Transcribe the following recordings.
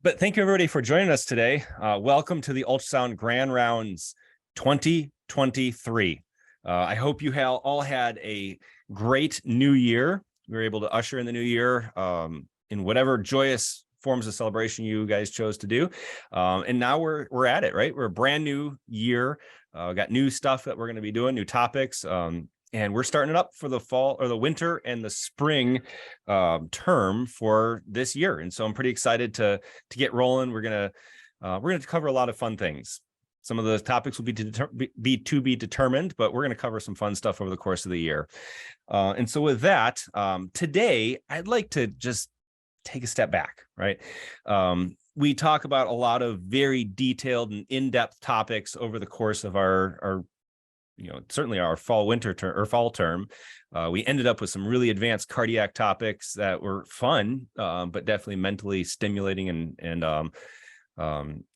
But thank you everybody for joining us today. Welcome to the Ultrasound Grand Rounds 2023. I hope you all had a great new year. We were able to usher in the new year in whatever joyous forms of celebration you guys chose to do. And now we're at it, right? We're a brand new year. Got new stuff that we're going to be doing, new topics. And we're starting it up for the fall or the winter and the spring term for this year. And so I'm pretty excited to get rolling. We're gonna cover a lot of fun things. Some of the topics will be to be determined, but we're going to cover some fun stuff over the course of the year. And so with that, today I'd like to just take a step back, right? We talk about a lot of very detailed and in-depth topics over the course of our certainly our fall term. We ended up with some really advanced cardiac topics that were fun, but definitely mentally stimulating and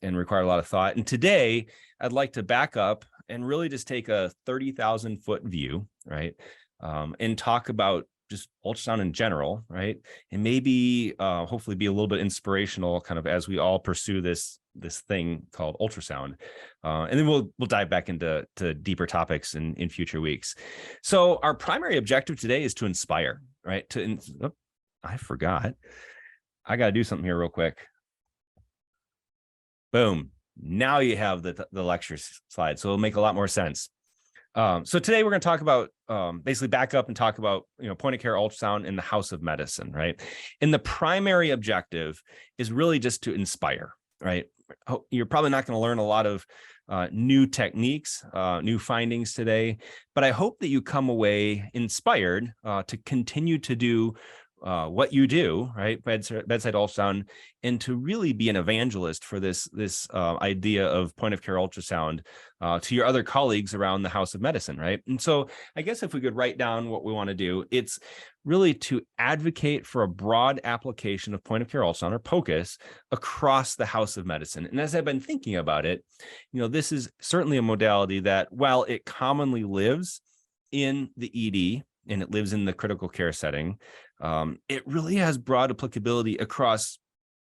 require a lot of thought. And today I'd like to back up and really just take a 30,000 foot view, right? And talk about just ultrasound in general, right? And maybe hopefully be a little bit inspirational kind of as we all pursue this thing called ultrasound. And then we'll dive back into deeper topics in future weeks. So our primary objective today is to inspire, right? I forgot. I got to do something here real quick. Boom. Now you have the lecture slide. So it'll make a lot more sense. So today we're going to talk about basically back up and talk about point of care ultrasound in the house of medicine, right? And the primary objective is really just to inspire, right? You're probably not going to learn a lot of new techniques, new findings today, but I hope that you come away inspired to continue to do what you do, right? Bedside ultrasound, and to really be an evangelist for this idea of point of care ultrasound to your other colleagues around the house of medicine, right? And so I guess if we could write down what we want to do, it's really to advocate for a broad application of point of care ultrasound, or POCUS, across the house of medicine. And as I've been thinking about it, this is certainly a modality that, while it commonly lives in the ED and it lives in the critical care setting, it really has broad applicability across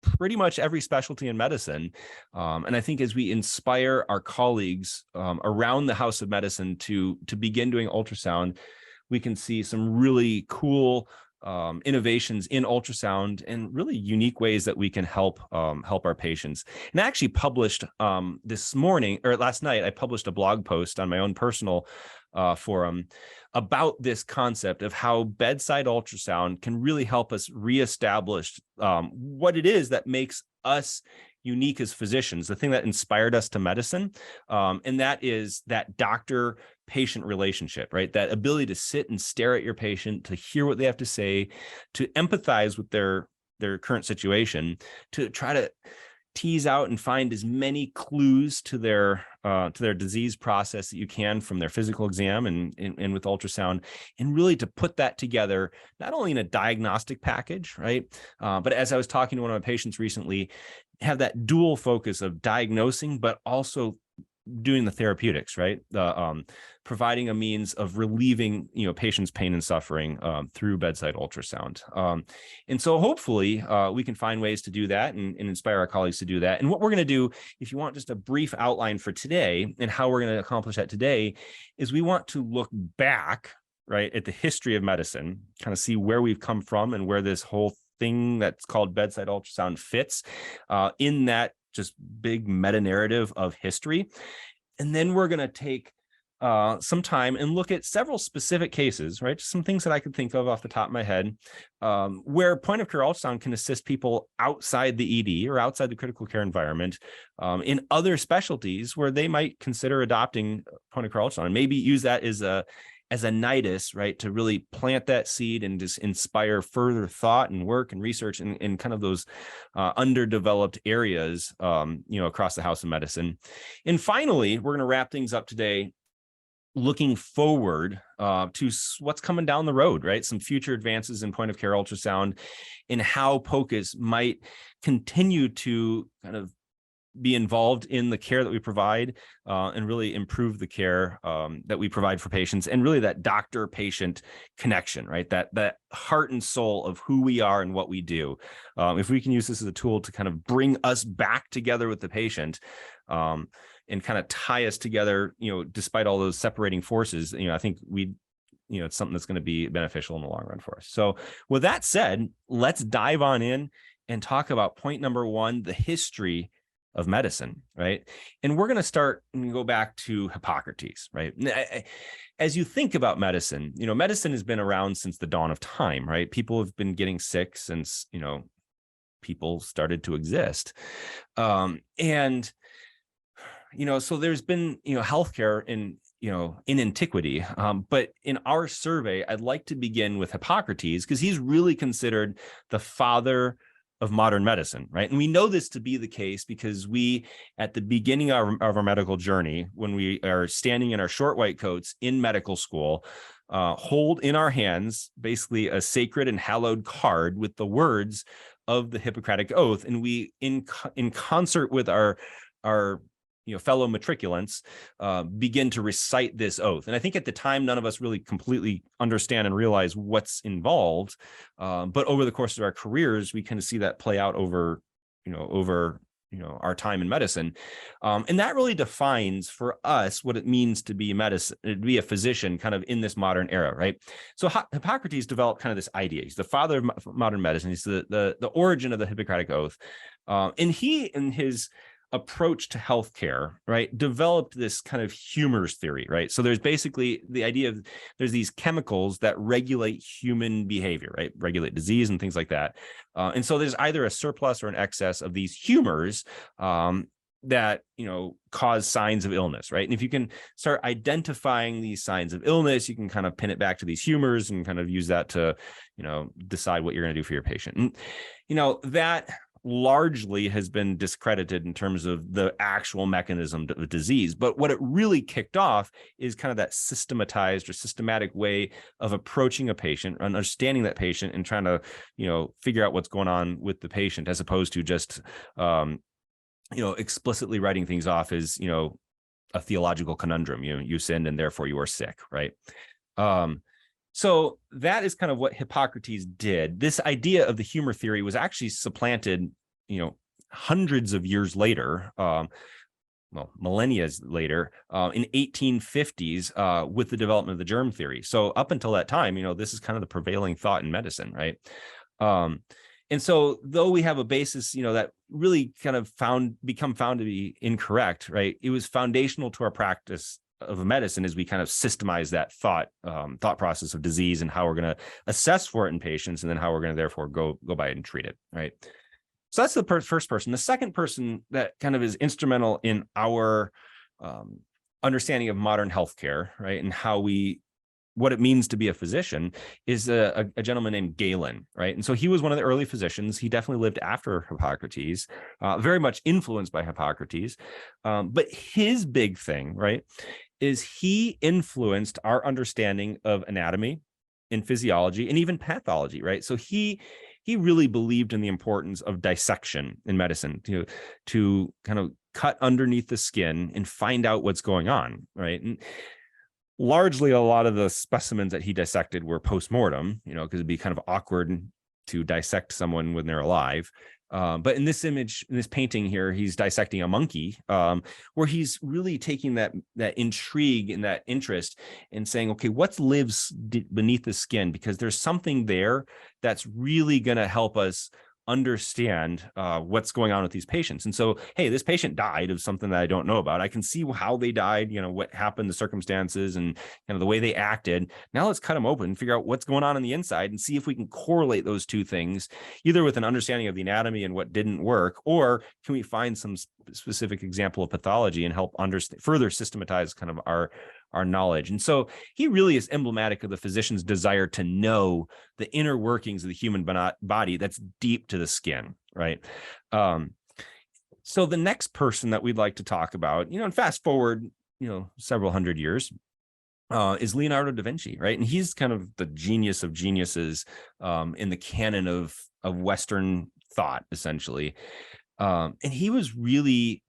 pretty much every specialty in medicine. And I think as we inspire our colleagues around the house of medicine to begin doing ultrasound, we can see some really cool innovations in ultrasound and really unique ways that we can help our patients. And I actually published last night, I published a blog post on my own personal forum about this concept of how bedside ultrasound can really help us reestablish what it is that makes us unique as physicians, the thing that inspired us to medicine. And that is that doctor-patient relationship, right? That ability to sit and stare at your patient, to hear what they have to say, to empathize with their current situation, to try to tease out and find as many clues to their disease process that you can from their physical exam and with ultrasound, and really to put that together, not only in a diagnostic package, right? But as I was talking to one of my patients recently, have that dual focus of diagnosing, but also doing the therapeutics, right? Providing a means of relieving, patients' pain and suffering through bedside ultrasound. And so hopefully we can find ways to do that and inspire our colleagues to do that. And what we're going to do, if you want just a brief outline for today and how we're going to accomplish that today, is we want to look back, right, at the history of medicine, kind of see where we've come from and where this whole thing that's called bedside ultrasound fits in that just big meta narrative of history. And then we're going to take some time and look at several specific cases, right? Just some things that I could think of off the top of my head, where point of care ultrasound can assist people outside the ED or outside the critical care environment in other specialties where they might consider adopting point of care ultrasound, and maybe use that as a nidus, right, to really plant that seed and just inspire further thought and work and research in kind of those underdeveloped areas, across the house of medicine. And finally, we're going to wrap things up today looking forward to what's coming down the road, right? Some future advances in point of care ultrasound and how POCUS might continue to kind of be involved in the care that we provide, and really improve the care that we provide for patients, and really that doctor-patient connection, right? That heart and soul of who we are and what we do. If we can use this as a tool to kind of bring us back together with the patient, and kind of tie us together, despite all those separating forces, I think it's something that's going to be beneficial in the long run for us. So with that said, let's dive on in and talk about point number one, the history of medicine, right? And we're going to start and go back to Hippocrates, right? As you think about medicine, medicine has been around since the dawn of time, right? People have been getting sick since, people started to exist. So there's been, healthcare in antiquity. But in our survey, I'd like to begin with Hippocrates, because he's really considered the father of modern medicine, right? And we know this to be the case because we, at the beginning of our medical journey, when we are standing in our short white coats in medical school, hold in our hands basically a sacred and hallowed card with the words of the Hippocratic Oath, and we, in concert with our fellow matriculants, begin to recite this oath. And I think at the time, none of us really completely understand and realize what's involved. But over the course of our careers, we kind of see that play out over our time in medicine. And that really defines for us what it means to be a physician kind of in this modern era, right? So Hippocrates developed kind of this idea. He's the father of modern medicine. He's the origin of the Hippocratic Oath. And he, in his approach to healthcare, right, developed this kind of humors theory, right? So there's basically the idea of there's these chemicals that regulate human behavior, right? Regulate disease and things like that. And so there's either a surplus or an excess of these humors that, cause signs of illness, right? And if you can start identifying these signs of illness, you can kind of pin it back to these humors and kind of use that to, decide what you're going to do for your patient. And, that largely has been discredited in terms of the actual mechanism of disease. But what it really kicked off is kind of that systematized or systematic way of approaching a patient, understanding that patient, and trying to, figure out what's going on with the patient, as opposed to just, explicitly writing things off as, a theological conundrum. You sinned and therefore you are sick, right? So that is kind of what Hippocrates did. This idea of the humor theory was actually supplanted, hundreds of years later, millennia later, in 1850s, with the development of the germ theory. So up until that time, this is kind of the prevailing thought in medicine, right? And so though we have a basis, that really kind of become found to be incorrect, right? It was foundational to our practice of medicine as we kind of systemize that thought process of disease and how we're going to assess for it in patients, and then how we're going to therefore go by it and treat it, right? So that's the first person. The second person that kind of is instrumental in our understanding of modern healthcare, right, and what it means to be a physician, is a gentleman named Galen, right? And so he was one of the early physicians. He definitely lived after Hippocrates, very much influenced by Hippocrates. But his big thing, right, is he influenced our understanding of anatomy and physiology and even pathology, right? So he really believed in the importance of dissection in medicine to kind of cut underneath the skin and find out what's going on, right? And largely, a lot of the specimens that he dissected were post-mortem, because it'd be kind of awkward to dissect someone when they're alive. But in this image, in this painting here, he's dissecting a monkey, where he's really taking that intrigue and that interest and saying, okay, what lives beneath the skin? Because there's something there that's really going to help us understand what's going on with these patients. And so, hey, this patient died of something that I don't know about. I can see how they died, what happened, the circumstances, and kind of the way they acted. Now let's cut them open, figure out what's going on the inside, and see if we can correlate those two things, either with an understanding of the anatomy and what didn't work, or can we find some specific example of pathology and help further systematize kind of our knowledge. And so he really is emblematic of the physician's desire to know the inner workings of the human body that's deep to the skin, right? So the next person that we'd like to talk about, and fast forward, several hundred years, is Leonardo da Vinci, right? And he's kind of the genius of geniuses in the canon of Western thought, essentially. And he was really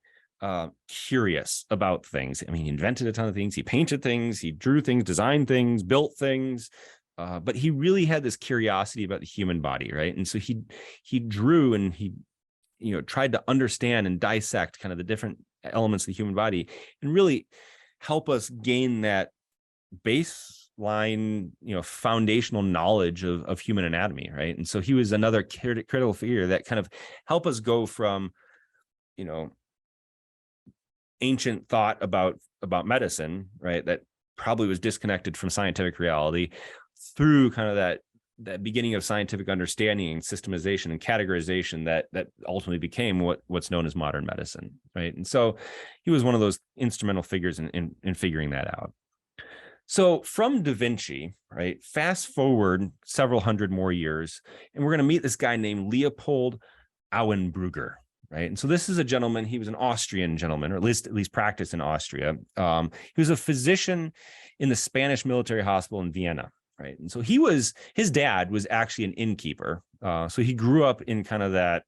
curious about things. I mean, he invented a ton of things. He painted things, he drew things, designed things, built things. But he really had this curiosity about the human body, right? And so he drew and he, tried to understand and dissect kind of the different elements of the human body and really help us gain that baseline, foundational knowledge of human anatomy, right? And so he was another critical figure that kind of helped us go from, ancient thought about medicine, right, that probably was disconnected from scientific reality, through kind of that beginning of scientific understanding and systemization and categorization that ultimately became what's known as modern medicine, right? And so he was one of those instrumental figures in figuring that out. So from Da Vinci, right, fast forward several hundred more years, and we're going to meet this guy named Leopold Auenbrugger, right? And so this is a gentleman, he was an Austrian gentleman, or at least practiced in Austria. He was a physician in the Spanish military hospital in Vienna, right? And so his dad was actually an innkeeper. So he grew up in kind of that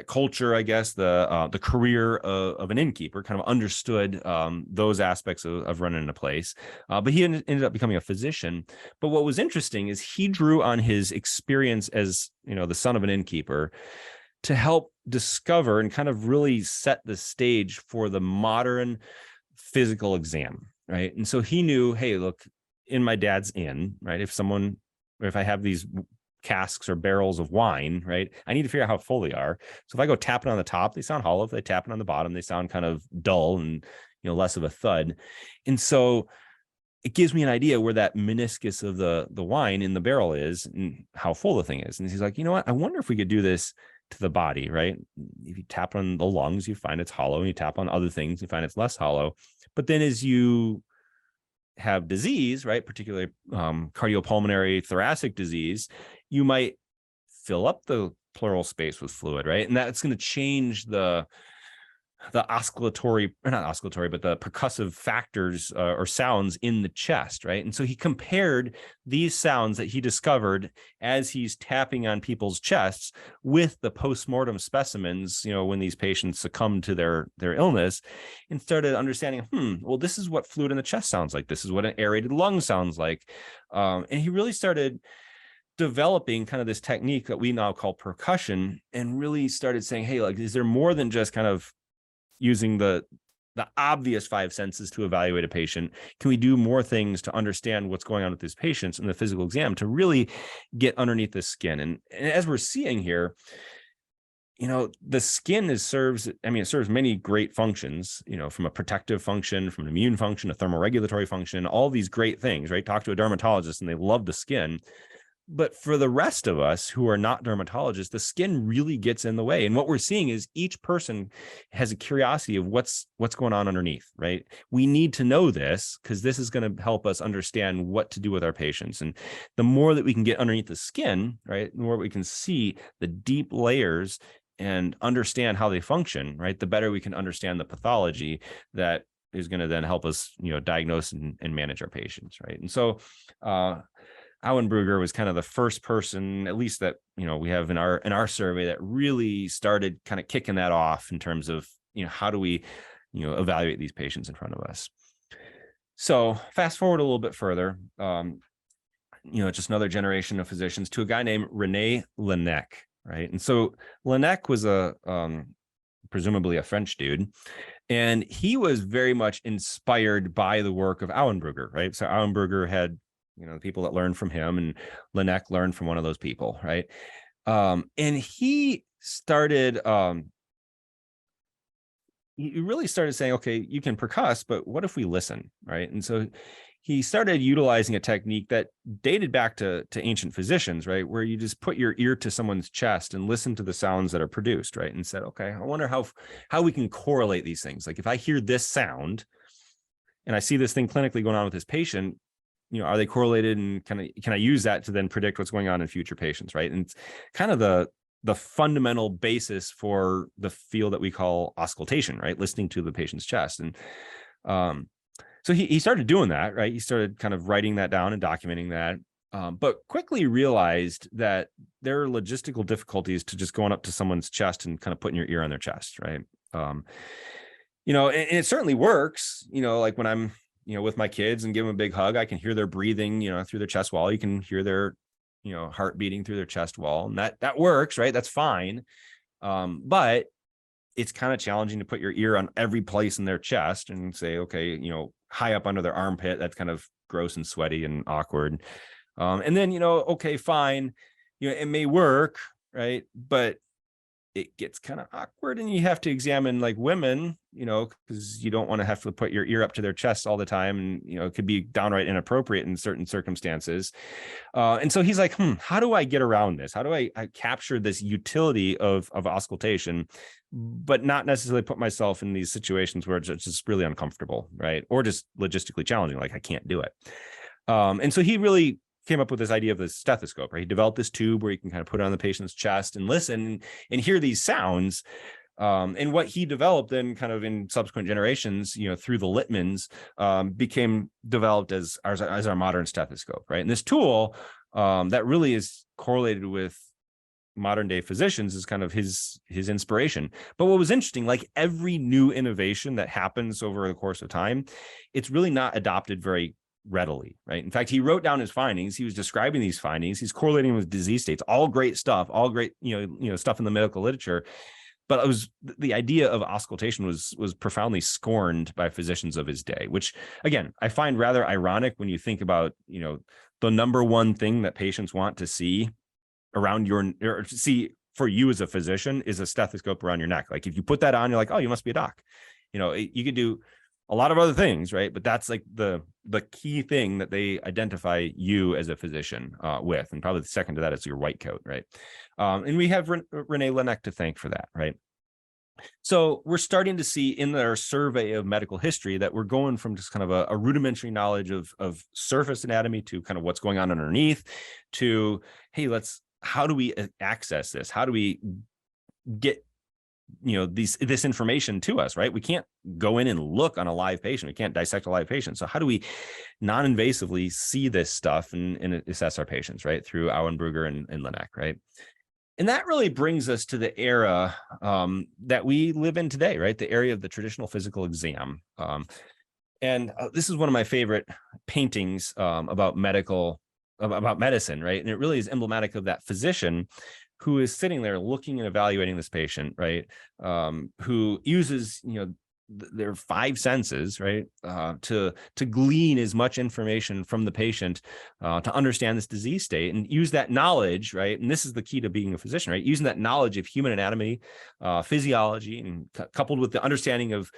culture, I guess, the career of an innkeeper, kind of understood those aspects of running a place. But he ended up becoming a physician. But what was interesting is he drew on his experience as, the son of an innkeeper to help discover and kind of really set the stage for the modern physical exam, right? And so he knew, hey, look, in my dad's inn, right, if I have these casks or barrels of wine, right, I need to figure out how full they are. So if I go tapping on the top, they sound hollow. If they tap it on the bottom, they sound kind of dull and, less of a thud. And so it gives me an idea where that meniscus of the wine in the barrel is and how full the thing is. And he's like, you know what, I wonder if we could do this to the body, right? If you tap on the lungs, you find it's hollow, and you tap on other things, you find it's less hollow. But then as you have disease, right, particularly cardiopulmonary thoracic disease, you might fill up the pleural space with fluid, right? And that's going to change the oscillatory, or not oscillatory, but the percussive factors or sounds in the chest, right? And so he compared these sounds that he discovered as he's tapping on people's chests with the postmortem specimens, when these patients succumbed to their illness, and started understanding, well, this is what fluid in the chest sounds like. This is what an aerated lung sounds like. And he really started developing kind of this technique that we now call percussion, and really started saying, hey, like, is there more than just kind of using the obvious five senses to evaluate a patient? Can we do more things to understand what's going on with these patients in the physical exam to really get underneath the skin? And as we're seeing here, the skin serves many great functions, from a protective function, from an immune function, a thermoregulatory function, all these great things, right? Talk to a dermatologist and they love the skin. But for the rest of us who are not dermatologists, the skin really gets in the way. And what we're seeing is each person has a curiosity of what's going on underneath, right? We need to know this because this is going to help us understand what to do with our patients. And the more that we can get underneath the skin, right, the more we can see the deep layers and understand how they function, right, the better we can understand the pathology that is going to then help us, diagnose and manage our patients, right? And so, Auenbrugger was kind of the first person, at least that, we have in our survey, that really started kind of kicking that off in terms of, how do we, evaluate these patients in front of us. So fast forward a little bit further, just another generation of physicians to a guy named René Laennec, right? And so Laennec was presumably a French dude, and he was very much inspired by the work of Auenbrugger, right? So Auenbrugger had, the people that learned from him, and Laennec learned from one of those people, right? And he started, he really started saying, okay, you can percuss, but what if we listen, right? And so he started utilizing a technique that dated back to ancient physicians, right? Where you just put your ear to someone's chest and listen to the sounds that are produced, right? And said, okay, I wonder how we can correlate these things. Like if I hear this sound and I see this thing clinically going on with this patient, are they correlated, and can I use that to then predict what's going on in future patients, right? And it's kind of the fundamental basis for the field that we call auscultation, right? Listening to the patient's chest. And so he started doing that, right? He started kind of writing that down and documenting that. but quickly realized that there are logistical difficulties to just going up to someone's chest and kind of putting your ear on their chest, right? And it certainly works, like when I'm, with my kids and give them a big hug, I can hear their breathing, through their chest wall. You can hear their, heart beating through their chest wall, and that works, right? That's fine. But it's kind of challenging to put your ear on every place in their chest and say, okay, high up under their armpit, that's kind of gross and sweaty and awkward. And then, okay, fine, it may work, right? But it gets kind of awkward, and you have to examine like women, because you don't want to have to put your ear up to their chest all the time. And, it could be downright inappropriate in certain circumstances. And so he's like, how do I get around this? How do I capture this utility of auscultation, but not necessarily put myself in these situations where it's just really uncomfortable, right? Or just logistically challenging, like I can't do it. And so he really came up with this idea of the stethoscope, right? He developed this tube where you can kind of put it on the patient's chest and listen and hear these sounds. And what he developed then kind of in subsequent generations, through the Littmans, became developed as our modern stethoscope, right? And this tool that really is correlated with modern day physicians is kind of his inspiration. But what was interesting, like every new innovation that happens over the course of time, it's really not adopted very readily, right? In fact, he wrote down his findings. He was describing these findings. He's correlating with disease states, all great stuff, all great, stuff in the medical literature. But it was the idea of auscultation was profoundly scorned by physicians of his day, which again, I find rather ironic when you think about, the number one thing that patients want to see around for you as a physician is a stethoscope around your neck. Like if you put that on, you're like, oh, you must be a doc. You could do a lot of other things, right? But that's like the key thing that they identify you as a physician with. And probably the second to that is your white coat, right? And we have Renee Laennec to thank for that, right? So we're starting to see in our survey of medical history that we're going from just kind of a rudimentary knowledge of surface anatomy to kind of what's going on underneath to, hey, how do we access this? How do we get this information to us, right? We can't go in and look on a live patient. We can't dissect a live patient. So how do we non-invasively see this stuff and assess our patients, right? Through Auenbrugger and Laennec, right? And that really brings us to the era that we live in today, right? The area of the traditional physical exam. And this is one of my favorite paintings about medicine, right? And it really is emblematic of that physician who is sitting there looking and evaluating this patient, right? Who uses, their five senses, right? To glean as much information from the patient to understand this disease state and use that knowledge, right? And this is the key to being a physician, right? Using that knowledge of human anatomy, physiology, and coupled with the understanding of,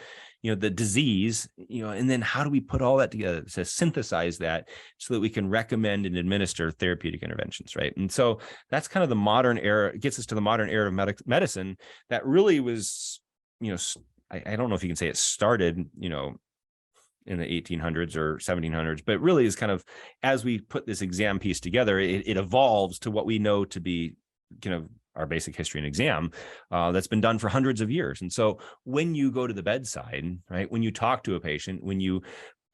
the disease, and then how do we put all that together to synthesize that so that we can recommend and administer therapeutic interventions, right? And so that's kind of the modern era. It gets us to the modern era of medicine that really was, I don't know if you can say it started, in the 1800s or 1700s, but it really is kind of, as we put this exam piece together, it evolves to what we know to be kind of our basic history and exam that's been done for hundreds of years. And so when you go to the bedside, right, when you talk to a patient, when you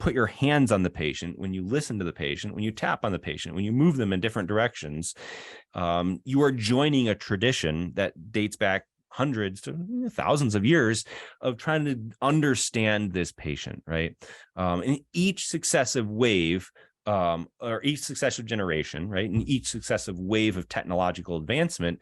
put your hands on the patient, when you listen to the patient, when you tap on the patient, when you move them in different directions, you are joining a tradition that dates back hundreds to thousands of years of trying to understand this patient, right? And each successive wave or each successive generation, right, and each successive wave of technological advancement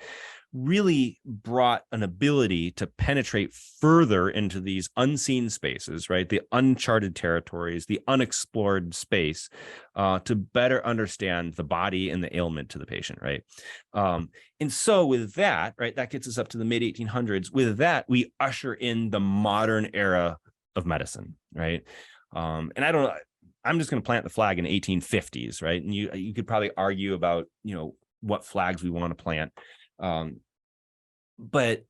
really brought an ability to penetrate further into these unseen spaces, right, the uncharted territories, the unexplored space, to better understand the body and the ailment to the patient, right? And so with that, right, that gets us up to the mid 1800s. With that, we usher in the modern era of medicine, right? And I'm just going to plant the flag in 1850s, right? And you could probably argue about, what flags we want to plant. But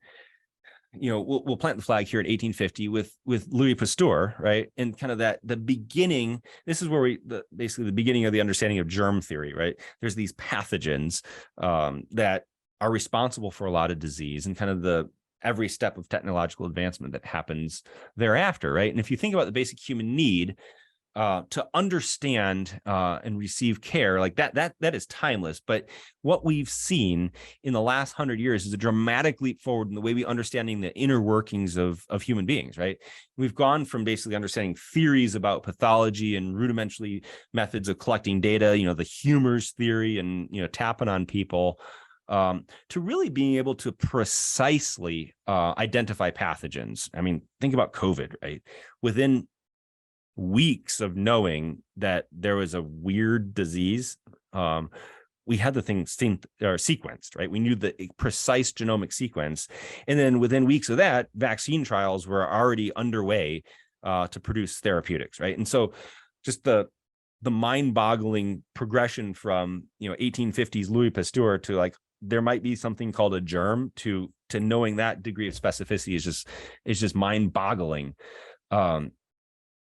we'll plant the flag here in 1850 with Louis Pasteur, right? And kind of the beginning. This is where basically the beginning of the understanding of germ theory, right? There's these pathogens that are responsible for a lot of disease and kind of every step of technological advancement that happens thereafter, right? And if you think about the basic human need, to understand and receive care like that is timeless. But what we've seen in the last 100 years is a dramatic leap forward in the way we understanding the inner workings of human beings, right? We've gone from basically understanding theories about pathology and rudimentary methods of collecting data, the humors theory and, tapping on people, to really being able to precisely identify pathogens. I mean, think about COVID, right? Within weeks of knowing that there was a weird disease, we had the thing sequenced, right? We knew the precise genomic sequence. And then within weeks of that, vaccine trials were already underway to produce therapeutics, right? And so just the mind-boggling progression from 1850s Louis Pasteur to like there might be something called a germ to knowing that degree of specificity is just mind-boggling.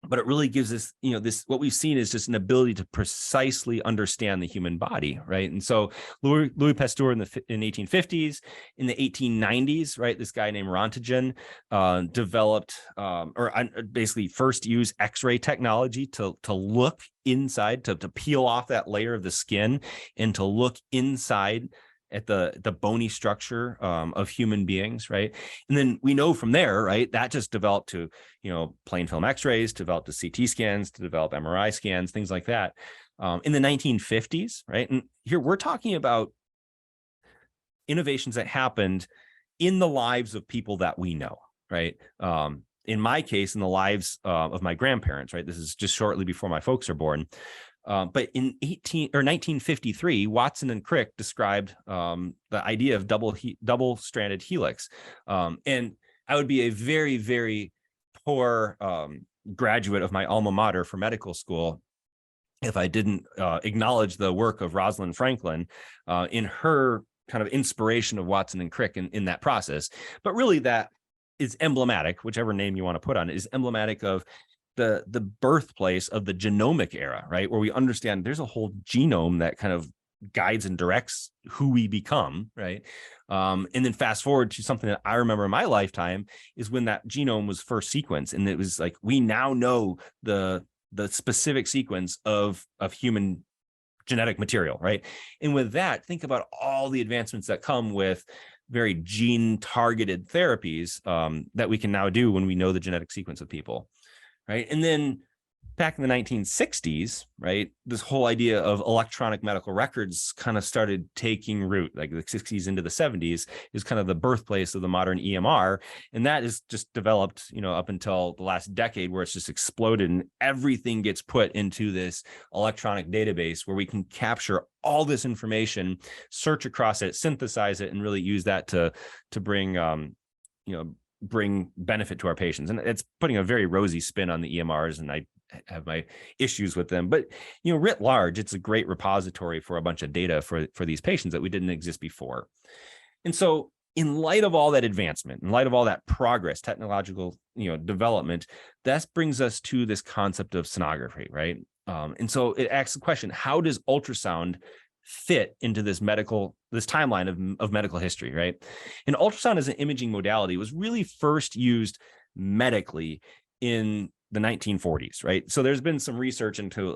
But it really gives us, this, what we've seen is just an ability to precisely understand the human body, right? And so Louis Pasteur in 1850s, in the 1890s, right, this guy named Rontgen developed or basically first used X-ray technology to look inside, to peel off that layer of the skin and to look inside at the bony structure of human beings, right? And then we know from there, right, that just developed to, plain film X-rays, developed to CT scans, to develop MRI scans, things like that. In the 1950s, right? And here we're talking about innovations that happened in the lives of people that we know, right? In my case, in the lives of my grandparents, right? This is just shortly before my folks are born. But in 1953, Watson and Crick described the idea of double-stranded helix. And I would be a very, very poor graduate of my alma mater for medical school if I didn't acknowledge the work of Rosalind Franklin in her kind of inspiration of Watson and Crick in that process. But really that is emblematic, whichever name you want to put on it, is emblematic of the birthplace of the genomic era, right? Where we understand there's a whole genome that kind of guides and directs who we become, right? And then fast forward to something that I remember in my lifetime is when that genome was first sequenced. And it was like, we now know the specific sequence of human genetic material, right? And with that, think about all the advancements that come with very gene targeted therapies that we can now do when we know the genetic sequence of people. Right. And then back in the 1960s, right, this whole idea of electronic medical records kind of started taking root, like the 60s into the 70s is kind of the birthplace of the modern EMR. And that is just developed, up until the last decade where it's just exploded and everything gets put into this electronic database where we can capture all this information, search across it, synthesize it, and really use that to bring, bring benefit to our patients. And it's putting a very rosy spin on the EMRs, and I have my issues with them. But, writ large, it's a great repository for a bunch of data for these patients that we didn't exist before. And so in light of all that advancement, in light of all that progress, technological, development, that brings us to this concept of sonography, right? And so it asks the question, how does ultrasound fit into this timeline of medical history, right? And ultrasound as an imaging modality was really first used medically in the 1940s, right? So there's been some research into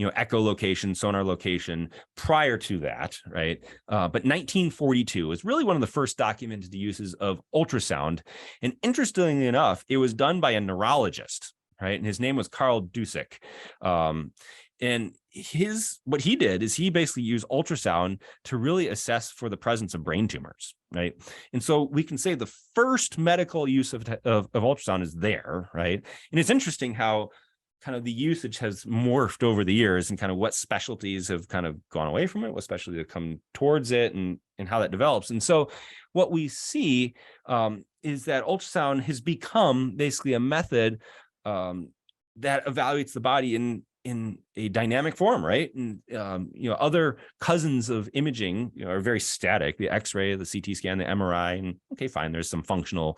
echolocation, sonar location prior to that, right? But 1942 is really one of the first documented uses of ultrasound. And interestingly enough, it was done by a neurologist, right? And his name was Carl Dusek. And what he did is he basically used ultrasound to really assess for the presence of brain tumors, right? And so we can say the first medical use of ultrasound is there, right? And it's interesting how kind of the usage has morphed over the years and kind of what specialties have kind of gone away from it, what specialties have come towards it, and how that develops. And so what we see is that ultrasound has become basically a method that evaluates the body in a dynamic form, right? And, other cousins of imaging, are very static, the X-ray, the CT scan, the MRI, and okay, fine, there's some functional,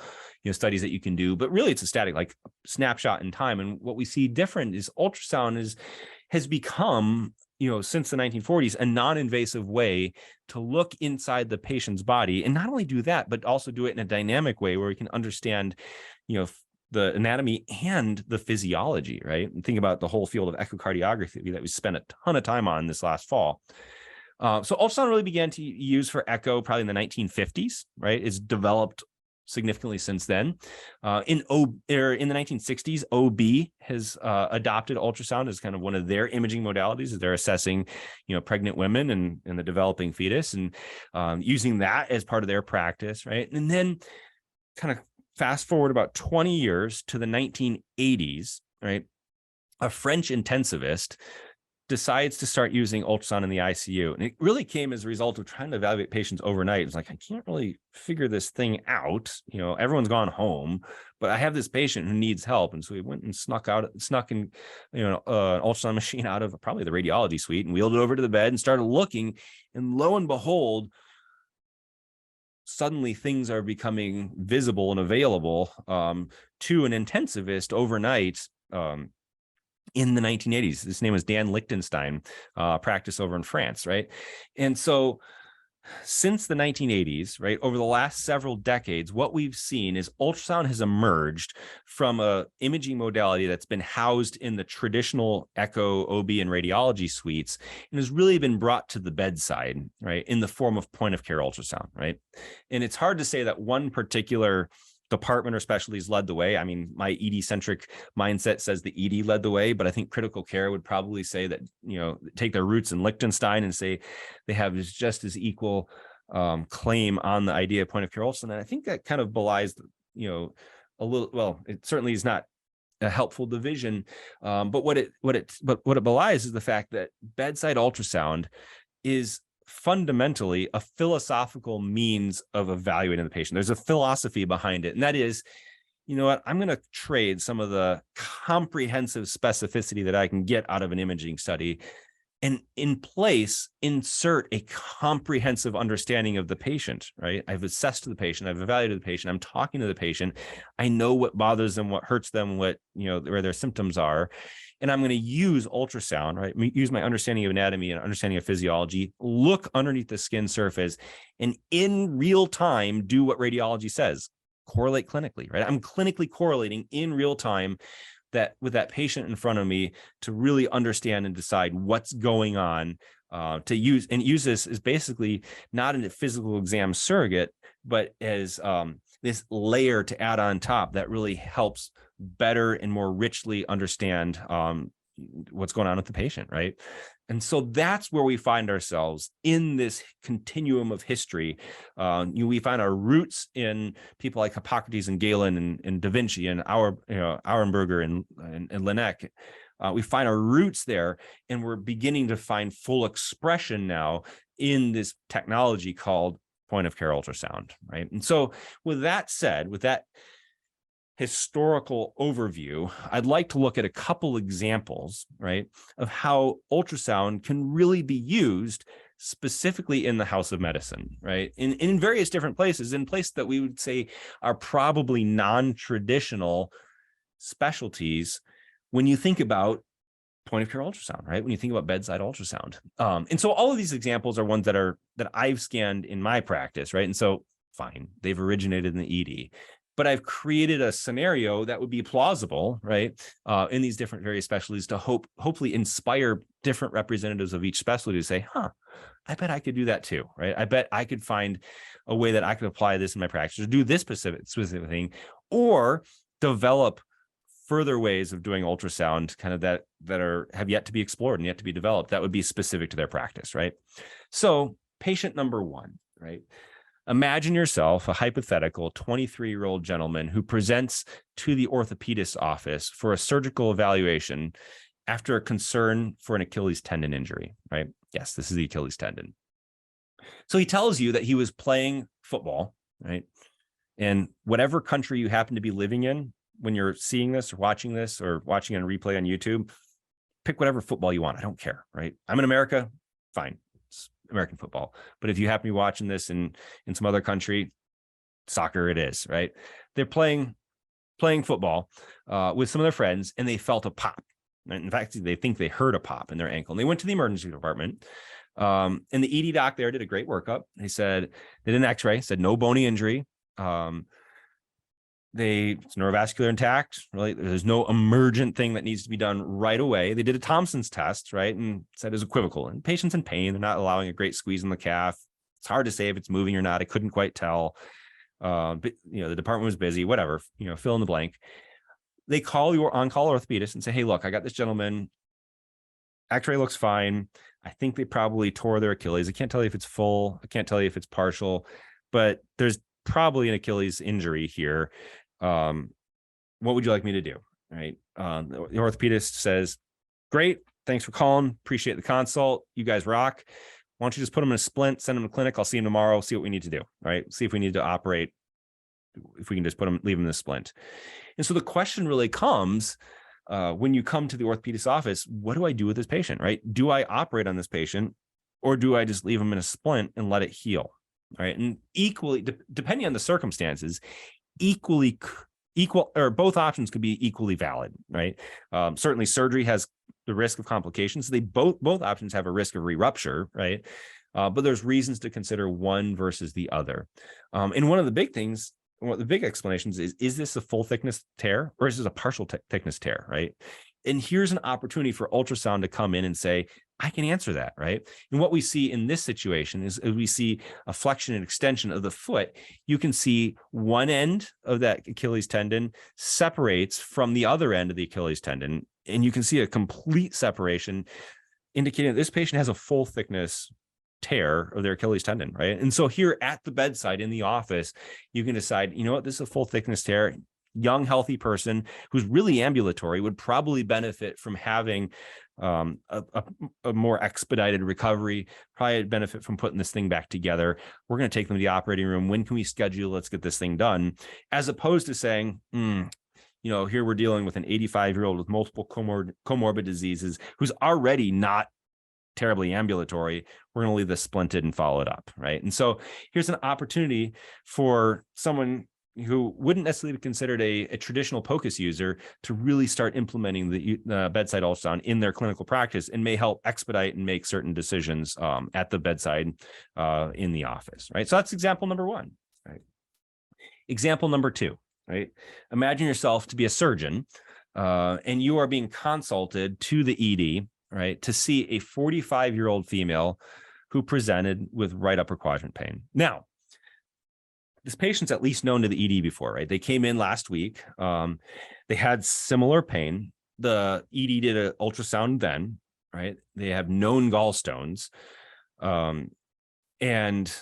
studies that you can do, but really it's a static, like snapshot in time. And what we see different is ultrasound has become, since the 1940s, a non-invasive way to look inside the patient's body. And not only do that, but also do it in a dynamic way where we can understand, the anatomy and the physiology, right? And think about the whole field of echocardiography that we spent a ton of time on this last fall. So ultrasound really began to use for echo probably in the 1950s, right? It's developed significantly since then. In the 1960s, OB has adopted ultrasound as kind of one of their imaging modalities as they're assessing, pregnant women and the developing fetus, and using that as part of their practice, right? And then kind of fast forward about 20 years to the 1980s, right? A French intensivist decides to start using ultrasound in the ICU. And it really came as a result of trying to evaluate patients overnight. It's like, I can't really figure this thing out. Everyone's gone home, but I have this patient who needs help. And so we went and snuck in, an ultrasound machine out of probably the radiology suite and wheeled it over to the bed and started looking. And lo and behold, suddenly things are becoming visible and available to an intensivist overnight. In the 1980s, his name was Dan Lichtenstein, practice over in France, right? And so since the 1980s, right, over the last several decades, what we've seen is ultrasound has emerged from a imaging modality that's been housed in the traditional echo, OB, and radiology suites, and has really been brought to the bedside, right, in the form of point of care ultrasound, right? And it's hard to say that one particular department or specialties led the way. I mean, my ED-centric mindset says the ED led the way, but I think critical care would probably say that, take their roots in Liechtenstein and say they have just as equal claim on the idea of point of care ultrasound. And I think that kind of belies, a little, well, it certainly is not a helpful division. But what it belies is the fact that bedside ultrasound is fundamentally a philosophical means of evaluating the patient. There's a philosophy behind it, and that is, I'm going to trade some of the comprehensive specificity that I can get out of an imaging study, and in place insert a comprehensive understanding of the patient, right? I've assessed the patient, I've evaluated the patient, I'm talking to the patient, I know what bothers them, what hurts them, what, where their symptoms are. And I'm going to use ultrasound, right? Use my understanding of anatomy and understanding of physiology, look underneath the skin surface, and in real time, do what radiology says, correlate clinically, right? I'm clinically correlating in real time that with that patient in front of me to really understand and decide what's going on, to use this as basically not a physical exam surrogate, but as this layer to add on top that really helps better and more richly understand what's going on with the patient, right? And so that's where we find ourselves in this continuum of history. We find our roots in people like Hippocrates and Galen and Da Vinci and Auerenberger and Laennec. We find our roots there, and we're beginning to find full expression now in this technology called point of care ultrasound, right? And so with that said, with that historical overview, I'd like to look at a couple examples, right, of how ultrasound can really be used specifically in the house of medicine, right? In various different places, in places that we would say are probably non-traditional specialties when you think about point of care ultrasound, right? When you think about bedside ultrasound. And so all of these examples are ones that I've scanned in my practice, right? And so fine, they've originated in the ED. But I've created a scenario that would be plausible, right, in these different various specialties to hopefully inspire different representatives of each specialty to say, I bet I could do that too, right? I bet I could find a way that I could apply this in my practice or do this specific thing, or develop further ways of doing ultrasound kind of that have yet to be explored and yet to be developed that would be specific to their practice, right? So patient number one, right? Imagine yourself a hypothetical 23-year-old gentleman who presents to the orthopedist's office for a surgical evaluation after a concern for an Achilles tendon injury, right? Yes, this is the Achilles tendon. So he tells you that he was playing football, right? And whatever country you happen to be living in, when you're seeing this or watching a replay on YouTube, pick whatever football you want. I don't care, right? I'm in America, fine. American football. But if you happen to be watching this in some other country, soccer it is, right? They're playing football with some of their friends, and they felt a pop. In fact, they think they heard a pop in their ankle, and they went to the emergency department. And the ED doc there did a great workup. They did an x-ray, said no bony injury. it's neurovascular intact, right? There's no emergent thing that needs to be done right away. They did a Thompson's test, right? And said it was equivocal. And patient's in pain. They're not allowing a great squeeze in the calf. It's hard to say if it's moving or not. I couldn't quite tell. But the department was busy, whatever, fill in the blank. They call your on-call orthopedist and say, hey, look, I got this gentleman. X-ray looks fine. I think they probably tore their Achilles. I can't tell you if it's full. I can't tell you if it's partial, but there's probably an Achilles injury here. What would you like me to do? Right. The orthopedist says, great. Thanks for calling. Appreciate the consult. You guys rock. Why don't you just put him in a splint, send him to clinic. I'll see him tomorrow. See what we need to do. Right. See if we need to operate. If we can just leave him in the splint. And so the question really comes when you come to the orthopedist's office, what do I do with this patient? Right. Do I operate on this patient, or do I just leave him in a splint and let it heal? Right. And equally, depending on the circumstances, equal or both options could be equally valid, right? Certainly surgery has the risk of complications. They both options have a risk of re-rupture, right? But there's reasons to consider one versus the other. And one of the big things, one of the big explanations is this a full thickness tear or is this a partial thickness tear, right? And here's an opportunity for ultrasound to come in and say, I can answer that, right? And what we see in this situation is we see a flexion and extension of the foot. You can see one end of that Achilles tendon separates from the other end of the Achilles tendon. And you can see a complete separation, indicating that this patient has a full thickness tear of their Achilles tendon, right? And so here at the bedside in the office, you can decide, you know what, this is a full thickness tear. Young, healthy person who's really ambulatory would probably benefit from having a more expedited recovery, probably benefit from putting this thing back together. We're going to take them to the operating room. When can we schedule? Let's get this thing done. As opposed to saying, here we're dealing with an 85-year-old with multiple comorbid diseases who's already not terribly ambulatory. We're going to leave this splinted and follow it up, right? And so here's an opportunity for someone who wouldn't necessarily be considered a traditional POCUS user to really start implementing the bedside ultrasound in their clinical practice, and may help expedite and make certain decisions at the bedside in the office, right? So that's example number one, right? Example number two, right? Imagine yourself to be a surgeon and you are being consulted to the ED, right, to see a 45-year-old female who presented with right upper quadrant pain. Now, this patient's at least known to the ED before, right? They came in last week. They had similar pain. The ED did an ultrasound then, right? They have known gallstones. And,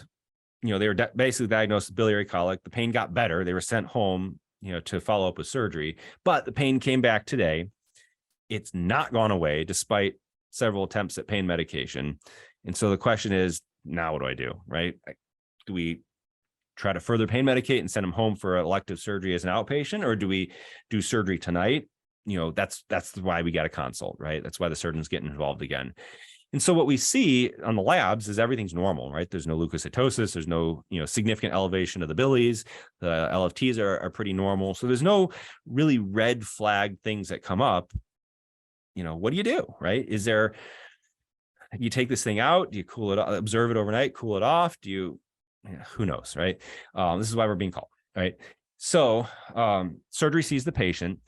they were basically diagnosed with biliary colic. The pain got better. They were sent home, to follow up with surgery. But the pain came back today. It's not gone away despite several attempts at pain medication. And so the question is, now what do I do, right? Do we try to further pain medicate and send them home for elective surgery as an outpatient, or do we do surgery tonight? That's why we got a consult, right? That's why the surgeon's getting involved again. And so what we see on the labs is everything's normal, right? There's no leukocytosis. There's no, significant elevation of the bilies. The LFTs are pretty normal. So there's no really red flag things that come up. What do you do, right? You take this thing out? Do you cool it, observe it overnight, cool it off? Who knows, right? This is why we're being called, right? So surgery sees the patient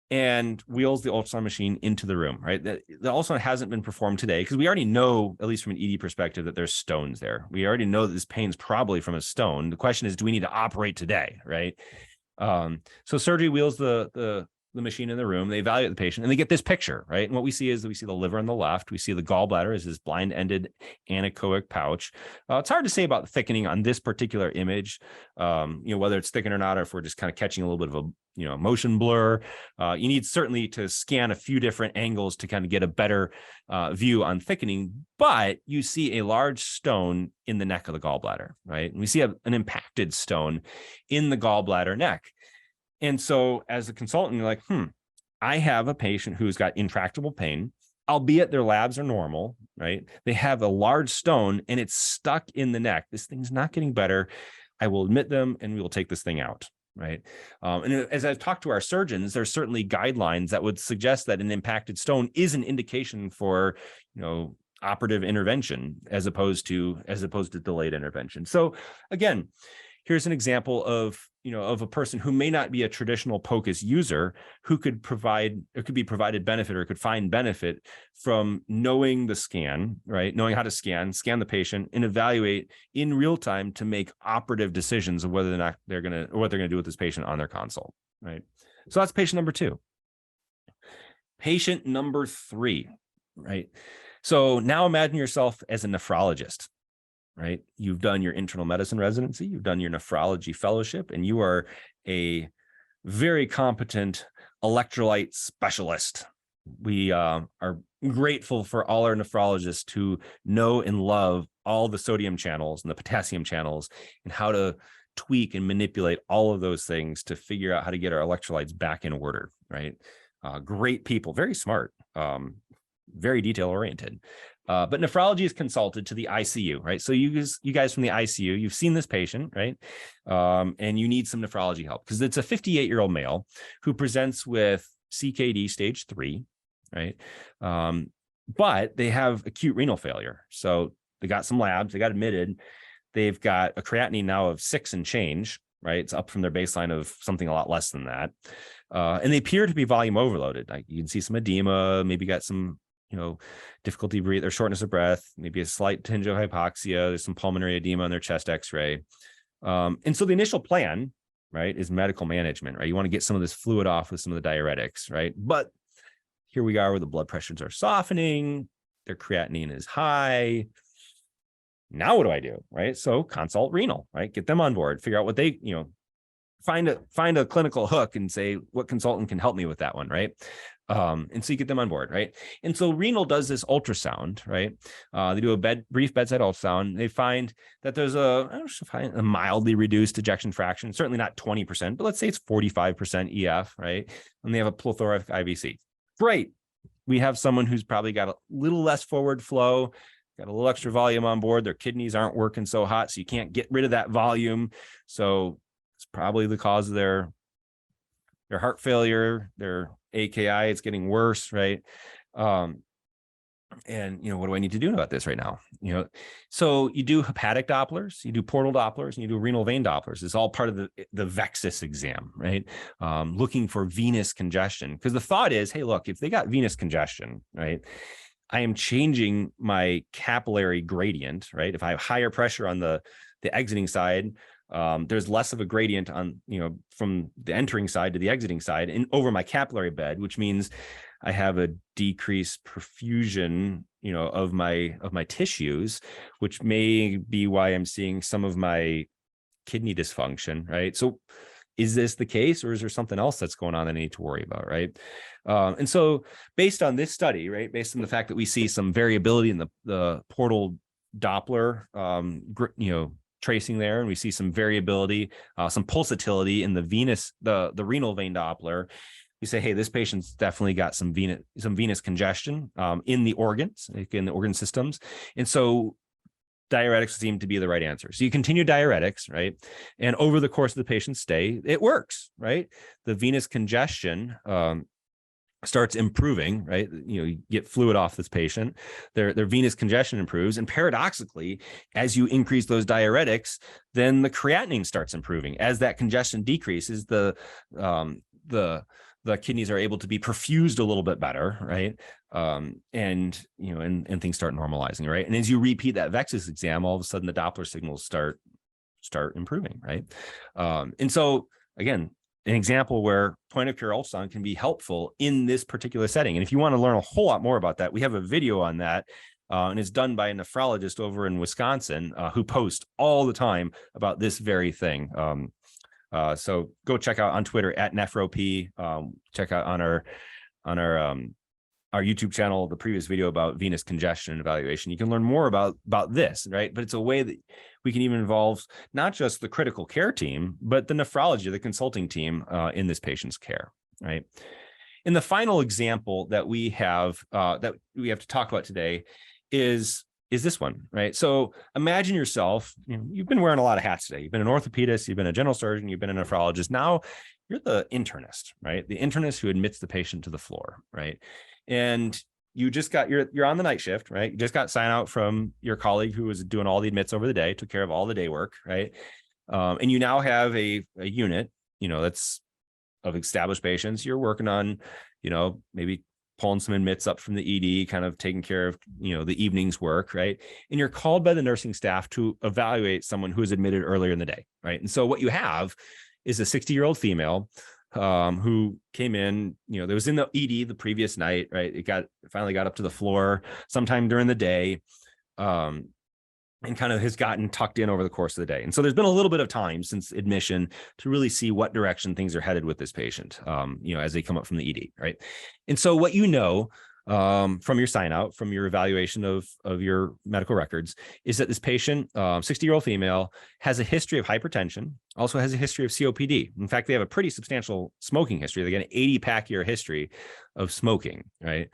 and wheels the ultrasound machine into the room, right? The ultrasound hasn't been performed today because we already know, at least from an ED perspective, that there's stones there. We already know that this pain's probably from a stone. The question is, do we need to operate today, right? So surgery wheels the machine in the room, they evaluate the patient, and they get this picture, right? And what we see is that we see the liver on the left, we see the gallbladder as this blind-ended anechoic pouch. It's hard to say about the thickening on this particular image, whether it's thickened or not, or if we're just kind of catching a little bit of a motion blur. You need certainly to scan a few different angles to kind of get a better view on thickening, but you see a large stone in the neck of the gallbladder, right? And we see an impacted stone in the gallbladder neck. And so as a consultant, you're like, I have a patient who's got intractable pain, albeit their labs are normal, right? They have a large stone and it's stuck in the neck. This thing's not getting better. I will admit them and we will take this thing out, right? And as I've talked to our surgeons, there's certainly guidelines that would suggest that an impacted stone is an indication for, operative intervention as opposed to delayed intervention. So again, here's an example of, of a person who may not be a traditional POCUS user, who could be provided benefit or could find benefit from knowing the scan, right? Knowing how to scan the patient and evaluate in real time to make operative decisions of whether or not what they're going to do with this patient on their consult, right? So that's patient number 2. Patient number 3, right? So now imagine yourself as a nephrologist, right? You've done your internal medicine residency, you've done your nephrology fellowship, and you are a very competent electrolyte specialist. We are grateful for all our nephrologists who know and love all the sodium channels and the potassium channels and how to tweak and manipulate all of those things to figure out how to get our electrolytes back in order, right? Great people, very smart, very detail oriented. But nephrology is consulted to the ICU, right? So you guys from the ICU, you've seen this patient, right? And you need some nephrology help because it's a 58-year-old male who presents with CKD stage 3, right? But they have acute renal failure. So they got some labs, they got admitted. They've got a creatinine now of 6 and change, right? It's up from their baseline of something a lot less than that. And they appear to be volume overloaded. Like you can see some edema, maybe got some, difficulty breathe or shortness of breath, maybe a slight tinge of hypoxia. There's some pulmonary edema on their chest x-ray. And so the initial plan, right, is medical management, right? You want to get some of this fluid off with some of the diuretics, right? But here we are where the blood pressures are softening, their creatinine is high. Now what do I do, right? So consult renal, right? Get them on board, figure out what they, find a clinical hook and say, what consultant can help me with that one, right? And so you get them on board, right? And so renal does this ultrasound, right? They do a brief bedside ultrasound. They find that there's a mildly reduced ejection fraction, certainly not 20%, but let's say it's 45% EF, right? And they have a plethoric IVC. Great. We have someone who's probably got a little less forward flow, got a little extra volume on board. Their kidneys aren't working so hot, so you can't get rid of that volume. So it's probably the cause of their heart failure, their AKI, it's getting worse, right? And, what do I need to do about this right now? So you do hepatic Dopplers, you do portal Dopplers, and you do renal vein Dopplers. It's all part of the VEXUS exam, right? Looking for venous congestion. Because the thought is, hey, look, if they got venous congestion, right, I am changing my capillary gradient, right? If I have higher pressure on the exiting side, there's less of a gradient on, from the entering side to the exiting side and over my capillary bed, which means I have a decreased perfusion, of my tissues, which may be why I'm seeing some of my kidney dysfunction, right? So is this the case, or is there something else that's going on that I need to worry about, right? And so based on this study, right, based on the fact that we see some variability in the portal Doppler, tracing there, and we see some variability, some pulsatility in the renal vein Doppler. We say, hey, this patient's definitely got some venous congestion in the organs, in the organ systems, and so diuretics seem to be the right answer. So you continue diuretics, right, and over the course of the patient's stay, it works, right? The venous congestion starts improving, right? You get fluid off this patient, their venous congestion improves. And paradoxically, as you increase those diuretics, then the creatinine starts improving. As that congestion decreases, the kidneys are able to be perfused a little bit better, right? And things start normalizing, right? And as you repeat that VEXUS exam, all of a sudden the Doppler signals start improving, right? And so again, an example where point of care ultrasound can be helpful in this particular setting. And if you want to learn a whole lot more about that, we have a video on that. And it's done by a nephrologist over in Wisconsin who posts all the time about this very thing. So go check out on Twitter at NephroP. Check out on our YouTube channel the previous video about venous congestion evaluation. You can learn more about this, right? But it's a way that we can even involve not just the critical care team, but the nephrology, the consulting team in this patient's care, right? And the final example that we have to talk about today is this one, right? So imagine yourself, you've been wearing a lot of hats today. You've been an orthopedist, you've been a general surgeon, you've been a nephrologist. Now you're the internist, right? The internist who admits the patient to the floor, right? And you just you're on the night shift, right? You just got sign out from your colleague who was doing all the admits over the day, took care of all the day work, right? And you now have a unit, that's of established patients. You're working on, maybe pulling some admits up from the ED, kind of taking care of, the evening's work, right? And you're called by the nursing staff to evaluate someone who was admitted earlier in the day, right? And so what you have is a 60-year-old female who came in, that was in the ED the previous night, right? It finally got up to the floor sometime during the day, and kind of has gotten tucked in over the course of the day. And so there's been a little bit of time since admission to really see what direction things are headed with this patient, as they come up from the ED, right? And so what from your sign out, from your evaluation of your medical records, is that this patient, 60-year-old female, has a history of hypertension, also has a history of COPD. In fact, they have a pretty substantial smoking history. They got an 80-pack year history of smoking, right?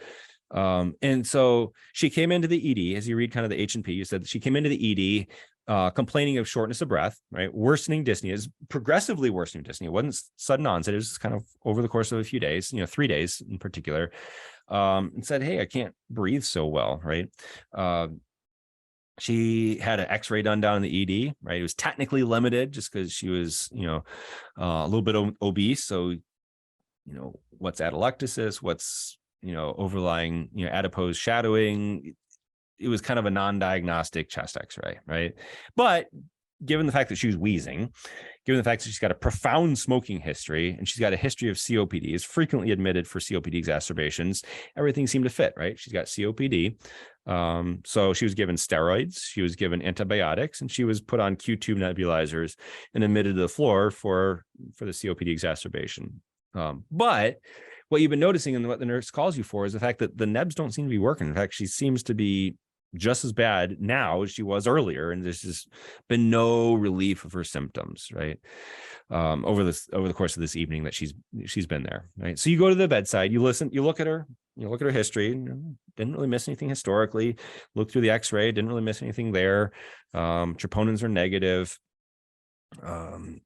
And so she came into the ED, as you read kind of the H&P, you said that she came into the ED complaining of shortness of breath, right? Worsening dyspnea, is progressively worsening dyspnea. It wasn't sudden onset. It was kind of over the course of a few days, 3 days in particular, and said, hey, I can't breathe so well, right? She had an x-ray done down in the ED, right? It was technically limited just because she was, a little bit obese. So, what's atelectasis, what's, overlying, adipose shadowing. It was kind of a non-diagnostic chest x-ray, right? But given the fact that she was wheezing, given the fact that she's got a profound smoking history and she's got a history of COPD, is frequently admitted for COPD exacerbations, everything seemed to fit, right? She's got COPD. So she was given steroids, she was given antibiotics, and she was put on Q-tube nebulizers and admitted to the floor for the COPD exacerbation. But what you've been noticing and what the nurse calls you for is the fact that the nebs don't seem to be working. In fact, she seems to be just as bad now as she was earlier, and there's just been no relief of her symptoms, right? Over the course of this evening that she's been there, right? So you go to the bedside, you listen, you look at her history, didn't really miss anything historically. Look through the X-ray, didn't really miss anything there. Troponins are negative.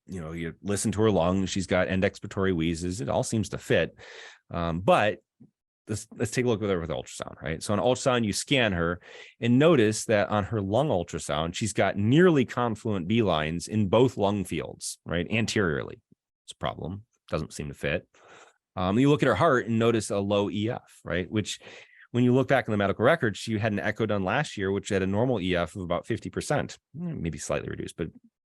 You listen to her lungs, she's got end expiratory wheezes. It all seems to fit. But let's take a look at her with ultrasound, right? So on ultrasound, you scan her and notice that on her lung ultrasound, she's got nearly confluent B lines in both lung fields, right? Anteriorly. It's a problem. Doesn't seem to fit. You look at her heart and notice a low EF, right? Which, when you look back in the medical records, she had an echo done last year, which had a normal EF of about 50%, maybe slightly reduced,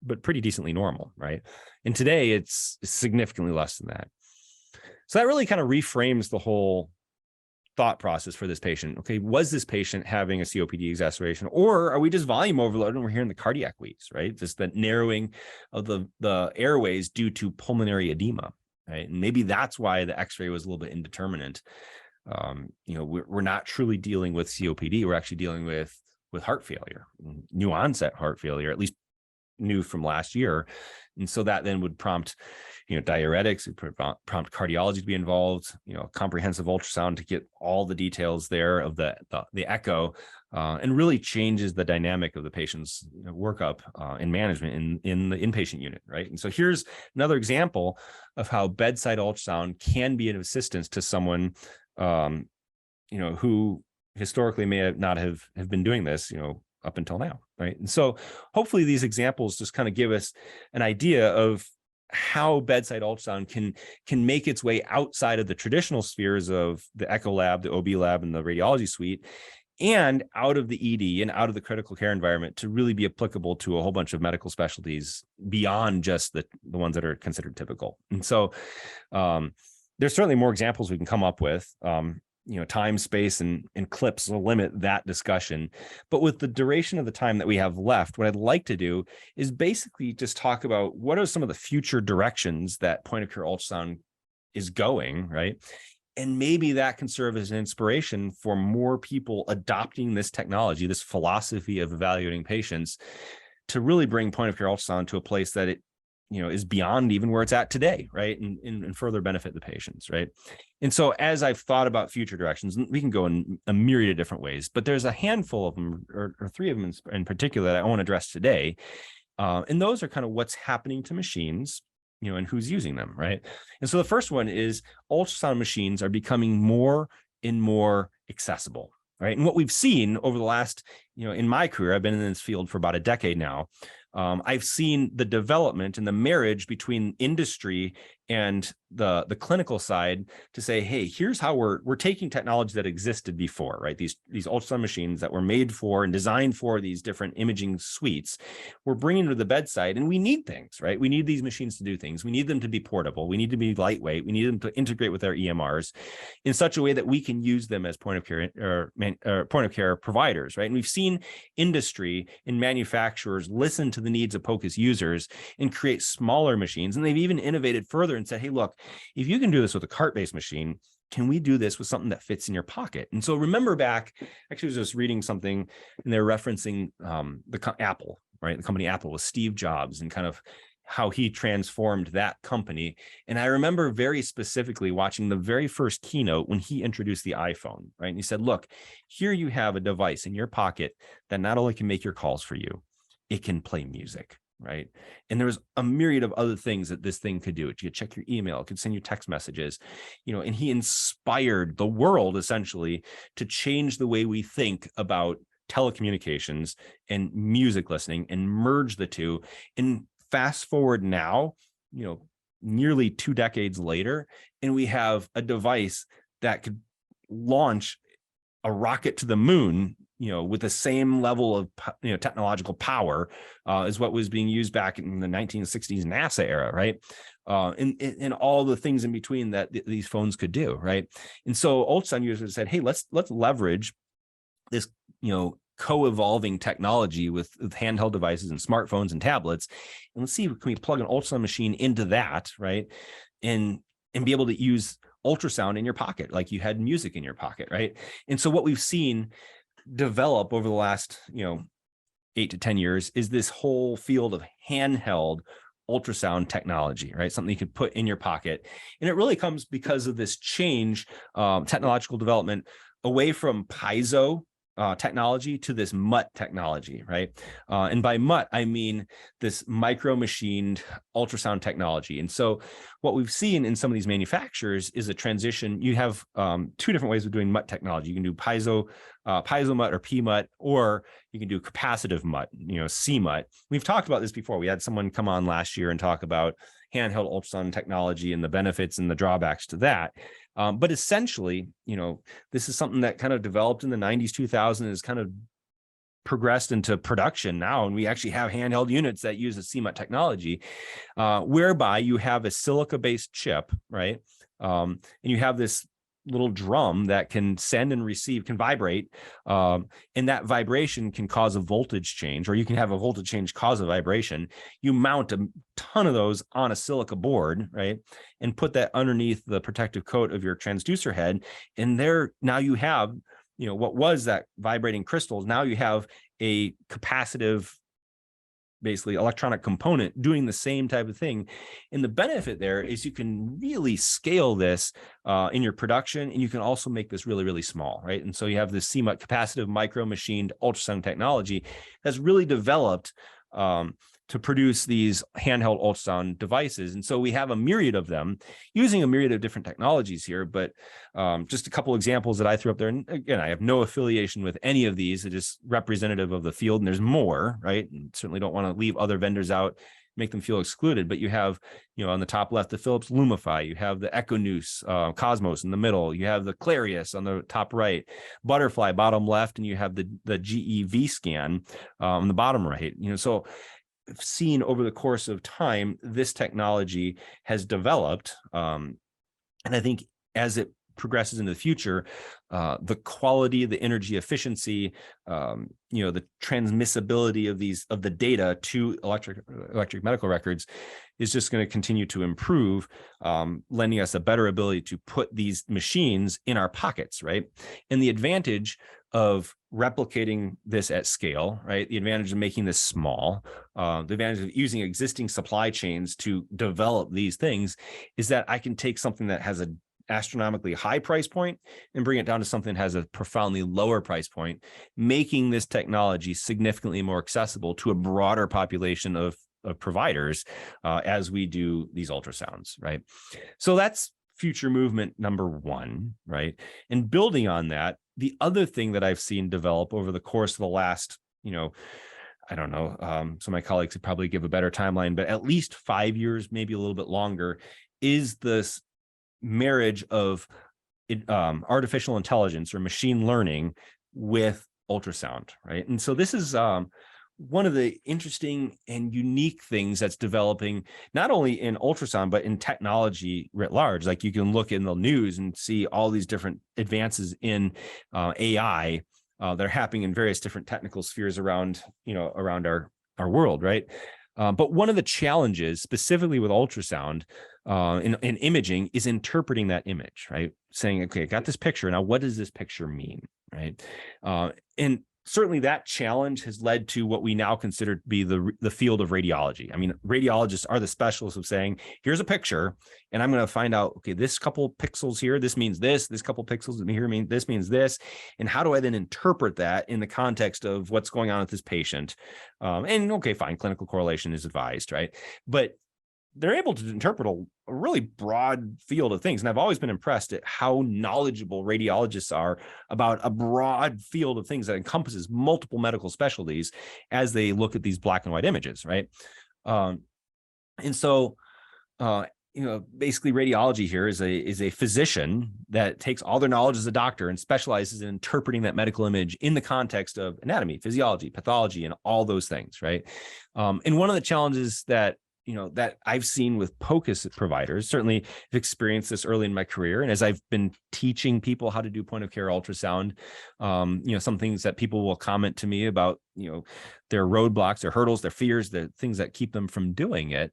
but pretty decently normal, right? And today it's significantly less than that. So that really kind of reframes the whole thought process for this patient. Okay, was this patient having a COPD exacerbation, or are we just volume overload and we're hearing the cardiac wheeze, right? Just the narrowing of the airways due to pulmonary edema, right? And maybe that's why the X-ray was a little bit indeterminate. We're not truly dealing with COPD. We're actually dealing with heart failure, new onset heart failure, at least new from last year. And so that then would prompt, diuretics, it would prompt cardiology to be involved, comprehensive ultrasound to get all the details there of the echo, and really changes the dynamic of the patient's workup and management in the inpatient unit, right? And so here's another example of how bedside ultrasound can be an assistance to someone, who historically may not have been doing this, up until now, right? And so hopefully these examples just kind of give us an idea of how bedside ultrasound can make its way outside of the traditional spheres of the echo lab, the OB lab, and the radiology suite, and out of the ED and out of the critical care environment to really be applicable to a whole bunch of medical specialties beyond just the ones that are considered typical. And so there's certainly more examples we can come up with. Time, space, and clips will limit that discussion. But with the duration of the time that we have left, what I'd like to do is basically just talk about what are some of the future directions that point of care ultrasound is going, right? And maybe that can serve as an inspiration for more people adopting this technology, this philosophy of evaluating patients, to really bring point of care ultrasound to a place that it is beyond even where it's at today, right? And further benefit the patients, right? And so as I've thought about future directions, we can go in a myriad of different ways, but there's a handful of them, or three of them in particular, that I want to address today. And those are kind of what's happening to machines, and who's using them, right? And so the first one is ultrasound machines are becoming more and more accessible, right? And what we've seen over the last, in my career, I've been in this field for about a decade now, I've seen the development and the marriage between industry and the clinical side to say, hey, here's how we're taking technology that existed before, right? These ultrasound machines that were made for and designed for these different imaging suites, we're bringing to the bedside, and we need things, right? We need these machines to do things. We need them to be portable. We need to be lightweight. We need them to integrate with our EMRs in such a way that we can use them as point of care providers, right? And we've seen industry and manufacturers listen to the needs of POCUS users and create smaller machines. And they've even innovated further and said, hey, look, if you can do this with a cart-based machine, can we do this with something that fits in your pocket? And so remember back, actually I was just reading something and they're referencing Apple, right? The company Apple with Steve Jobs and kind of how he transformed that company. And I remember very specifically watching the very first keynote when he introduced the iPhone, right? And he said, look, here you have a device in your pocket that not only can make your calls for you, it can play music, right? And there was a myriad of other things that this thing could do. It could check your email, it could send you text messages, and he inspired the world essentially to change the way we think about telecommunications and music listening and merge the two. And fast forward now, nearly 2 decades later, and we have a device that could launch a rocket to the moon, with the same level of, technological power as what was being used back in the 1960s NASA era, right? And all the things in between that these phones could do, right? And so ultrasound users said, hey, let's leverage this, co-evolving technology with handheld devices and smartphones and tablets, and let's see, can we plug an ultrasound machine into that, right? And be able to use ultrasound in your pocket like you had music in your pocket, right? And so what we've seen develop over the last 8 to 10 years is this whole field of handheld ultrasound technology, right? Something you could put in your pocket. And it really comes because of this change, technological development away from piezo technology to this MUT technology, right? And by MUT, I mean this micro machined ultrasound technology. And so what we've seen in some of these manufacturers is a transition. You have 2 different ways of doing MUT technology. You can do piezo MUT or PMUT, or you can do capacitive MUT, CMUT. We've talked about this before. We had someone come on last year and talk about handheld ultrasound technology and the benefits and the drawbacks to that. But essentially, this is something that kind of developed in the 90s, 2000s, has kind of progressed into production now. And we actually have handheld units that use the CMUT technology, whereby you have a silica-based chip, right? And you have this little drum that can send and receive, can vibrate, and that vibration can cause a voltage change, or you can have a voltage change cause a vibration. You mount a ton of those on a silica board, right, and put that underneath the protective coat of your transducer head, and there now you have, what was that vibrating crystals, now you have a capacitive, basically electronic component doing the same type of thing. And the benefit there is you can really scale this in your production, and you can also make this really, really small, right? And so you have this CMUT, capacitive micro machined ultrasound technology that's really developed to produce these handheld ultrasound devices. And so we have a myriad of them using a myriad of different technologies here, but just a couple examples that I threw up there. And again, I have no affiliation with any of these. It is representative of the field, and there's more, right? And certainly don't want to leave other vendors out, make them feel excluded. But you have, on the top left, the Philips Lumify, you have the EchoNous Cosmos in the middle, you have the Clarius on the top right, Butterfly bottom left, and you have the GE V-Scan on the bottom right. So I've seen over the course of time, this technology has developed. And I think as it progresses into the future, the quality, the energy efficiency, the transmissibility of the data to electric medical records is just going to continue to improve, lending us a better ability to put these machines in our pockets, right? And the advantage of replicating this at scale, right? The advantage of making this small, the advantage of using existing supply chains to develop these things is that I can take something that has an astronomically high price point and bring it down to something that has a profoundly lower price point, making this technology significantly more accessible to a broader population of providers as we do these ultrasounds, right? So that's future movement number 1, right? And building on that, the other thing that I've seen develop over the course of the last, I don't know. So my colleagues would probably give a better timeline, but at least 5 years, maybe a little bit longer, is this marriage of artificial intelligence or machine learning with ultrasound, right? And so this is one of the interesting and unique things that's developing not only in ultrasound, but in technology writ large. Like you can look in the news and see all these different advances in AI that are happening in various different technical spheres around, around our world, right? But one of the challenges specifically with ultrasound in imaging is interpreting that image, right? Saying, okay, I got this picture. Now, what does this picture mean, right? And certainly that challenge has led to what we now consider to be the field of radiology. I mean, radiologists are the specialists of saying, here's a picture, and I'm going to find out, okay, this couple pixels here, this means this couple pixels here this means this. And how do I then interpret that in the context of what's going on with this patient? And okay, fine, clinical correlation is advised, right? But they're able to interpret a really broad field of things. And I've always been impressed at how knowledgeable radiologists are about a broad field of things that encompasses multiple medical specialties as they look at these black and white images, right? And so, basically radiology here is a physician that takes all their knowledge as a doctor and specializes in interpreting that medical image in the context of anatomy, physiology, pathology, and all those things, right? And one of the challenges that I've seen with POCUS providers, certainly I've experienced this early in my career. And as I've been teaching people how to do point of care ultrasound, some things that people will comment to me about, their roadblocks, their hurdles, their fears, the things that keep them from doing it,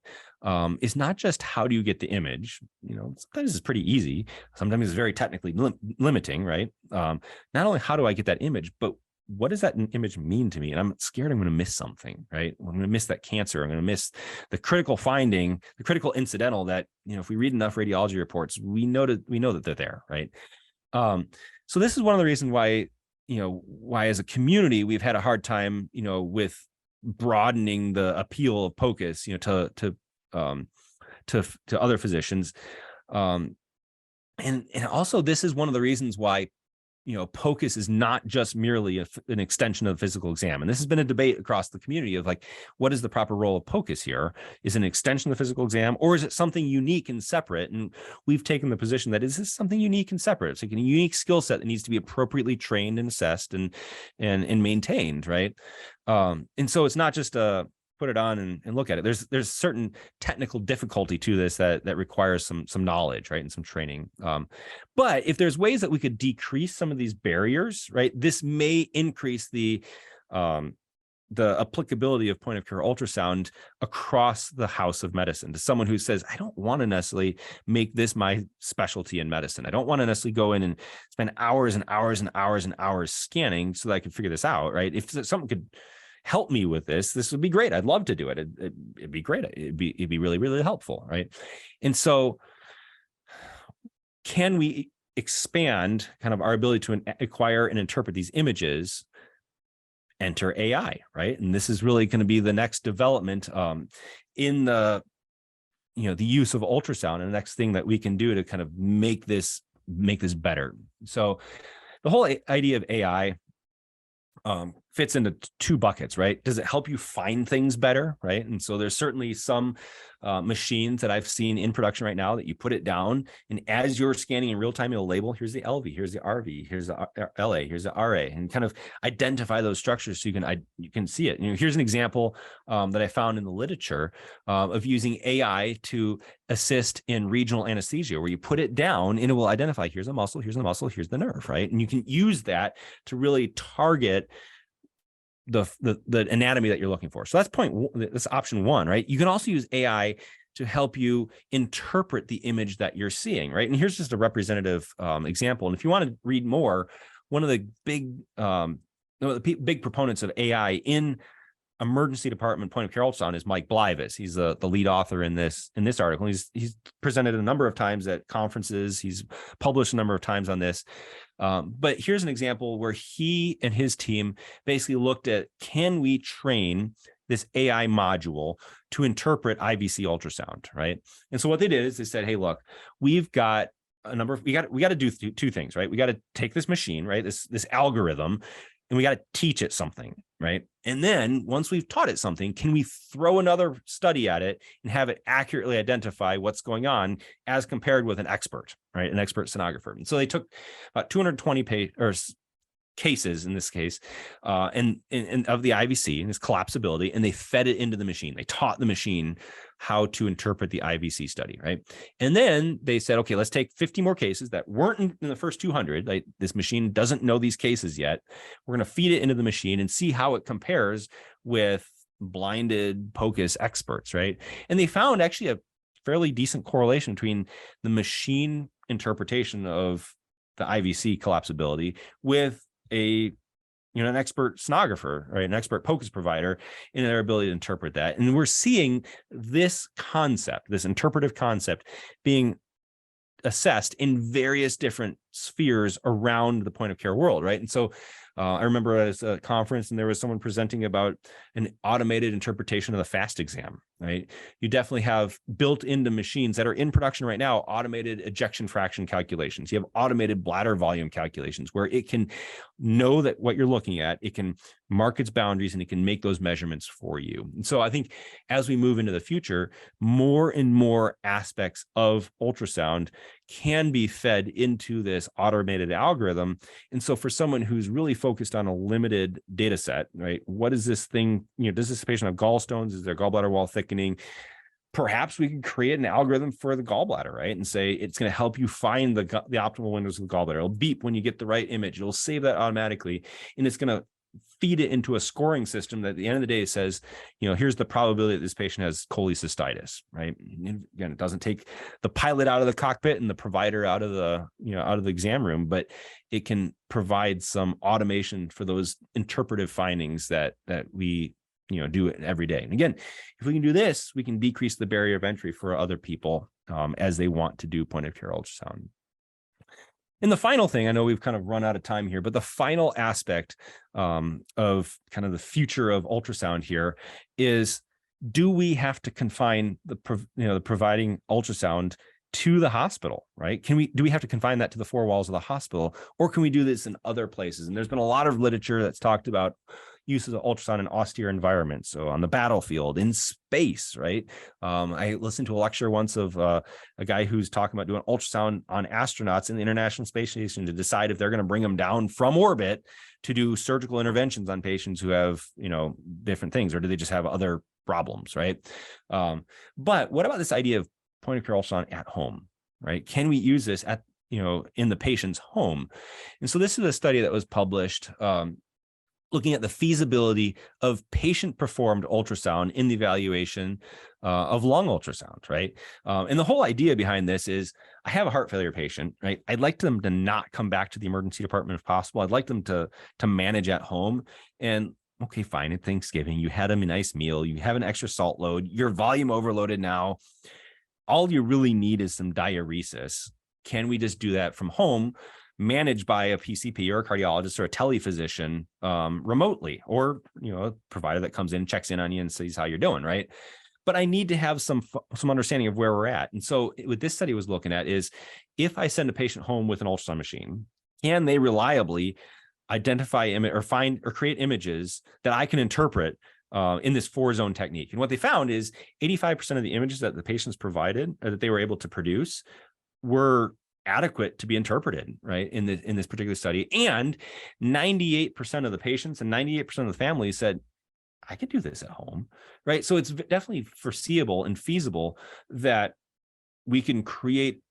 is not just how do you get the image. Sometimes it's pretty easy. Sometimes it's very technically limiting, right? Not only how do I get that image, but what does that image mean to me? And I'm scared I'm going to miss something, right? I'm going to miss that cancer. I'm going to miss the critical finding, the critical incidental that, if we read enough radiology reports, we know that they're there, right? So this is one of the reasons why as a community, we've had a hard time, with broadening the appeal of POCUS, to other physicians. And also this is one of the reasons why POCUS is not just merely an extension of the physical exam. And this has been a debate across the community of like, what is the proper role of POCUS here? Is it an extension of the physical exam, or is it something unique and separate? And we've taken the position that is this something unique and separate? It's like a unique skill set that needs to be appropriately trained and assessed and maintained, right? And so it's not just put it on and look at it. There's certain technical difficulty to this that requires some knowledge, right, and some training. But if there's ways that we could decrease some of these barriers, right, this may increase the applicability of point of care ultrasound across the house of medicine to someone who says, I don't want to necessarily make this my specialty in medicine. I don't want to necessarily go in and spend hours and hours and hours and hours scanning so that I can figure this out, right? If someone could help me with this would be great. I'd love to do it. It'd be great. It'd be really, really helpful, right? And so can we expand kind of our ability to acquire and interpret these images? Enter AI, right? And this is really going to be the next development in the use of ultrasound, and the next thing that we can do to kind of make this better. So the whole idea of AI fits into two buckets, right? Does it help you find things better, right? And so there's certainly some machines that I've seen in production right now that you put it down, and as you're scanning in real time, it'll label, here's the LV, here's the RV, here's the LA, here's the RA, and kind of identify those structures so you can see it. Here's an example that I found in the literature of using AI to assist in regional anesthesia, where you put it down and it will identify, here's a muscle, here's the muscle, here's the nerve, right? And you can use that to really target the anatomy that you're looking for. So that's option one, right? You can also use AI to help you interpret the image that you're seeing, right? And here's just a representative example. And if you want to read more, one of the big proponents of AI in emergency department point of care ultrasound is Mike Blivis. He's the lead author in this article. He's presented a number of times at conferences. He's published a number of times on this. But here's an example where he and his team basically looked at, can we train this AI module to interpret IVC ultrasound, right? And so what they did is they said, hey, look, we've got a number of, we got to do two things, right? We got to take this machine, right? This algorithm, and we got to teach it something, right? And then once we've taught it something, can we throw another study at it and have it accurately identify what's going on as compared with an expert, right? An expert sonographer. And so they took about 220 cases in this case, and of the IVC and its collapsibility, and they fed it into the machine. They taught the machine how to interpret the IVC study, right? And then they said, okay, let's take 50 more cases that weren't in the first 200. Like, this machine doesn't know these cases yet. We're going to feed it into the machine and see how it compares with blinded POCUS experts, right? And they found actually a fairly decent correlation between the machine interpretation of the IVC collapsibility with an expert sonographer, right? An expert POCUS provider in their ability to interpret that. And we're seeing this concept, this interpretive concept, being assessed in various different spheres around the point of care world, right? And so I remember at a conference, and there was someone presenting about an automated interpretation of the FAST exam, right? You definitely have built into machines that are in production right now, automated ejection fraction calculations. You have automated bladder volume calculations where it can know that what you're looking at, it can mark its boundaries, and it can make those measurements for you. And so I think as we move into the future, more and more aspects of ultrasound can be fed into this automated algorithm. And so for someone who's really focused on a limited data set, right? What is this thing? Does this patient have gallstones? Is their gallbladder wall thickening? Perhaps we can create an algorithm for the gallbladder, right? And say it's going to help you find the optimal windows of the gallbladder. It'll beep when you get the right image. It'll save that automatically. And it's going to feed it into a scoring system that at the end of the day says, here's the probability that this patient has cholecystitis, right? And again, it doesn't take the pilot out of the cockpit and the provider out of the exam room, but it can provide some automation for those interpretive findings that we do it every day. And again, if we can do this, we can decrease the barrier of entry for other people as they want to do point of care ultrasound. And the final thing, I know we've kind of run out of time here, but the final aspect of kind of the future of ultrasound here is, do we have to confine the providing ultrasound to the hospital, right? Do we have to confine that to the four walls of the hospital, or can we do this in other places? And there's been a lot of literature that's talked about uses of ultrasound in austere environments. So on the battlefield, in space, right? I listened to a lecture once of a guy who's talking about doing ultrasound on astronauts in the International Space Station to decide if they're going to bring them down from orbit to do surgical interventions on patients who have, different things, or do they just have other problems, right? But what about this idea of point of care ultrasound at home, right? Can we use this at, in the patient's home? And so this is a study that was published looking at the feasibility of patient-performed ultrasound in the evaluation of lung ultrasound, right? And the whole idea behind this is, I have a heart failure patient, right? I'd like them to not come back to the emergency department if possible. I'd like them to manage at home. And okay, fine, at Thanksgiving, you had them a nice meal, you have an extra salt load, you're volume overloaded now. All you really need is some diuresis. Can we just do that from home, managed by a PCP or a cardiologist or a telephysician remotely, or a provider that comes in, checks in on you and sees how you're doing, right? But I need to have some understanding of where we're at. And so what this study was looking at is, if I send a patient home with an ultrasound machine, can they reliably identify or find or create images that I can interpret in this 4-zone technique? And what they found is 85% of the images that the patients provided, or that they were able to produce, were adequate to be interpreted, right, in this particular study. And 98% of the patients and 98% of the families said, I could do this at home, right? So it's definitely foreseeable and feasible that we can create,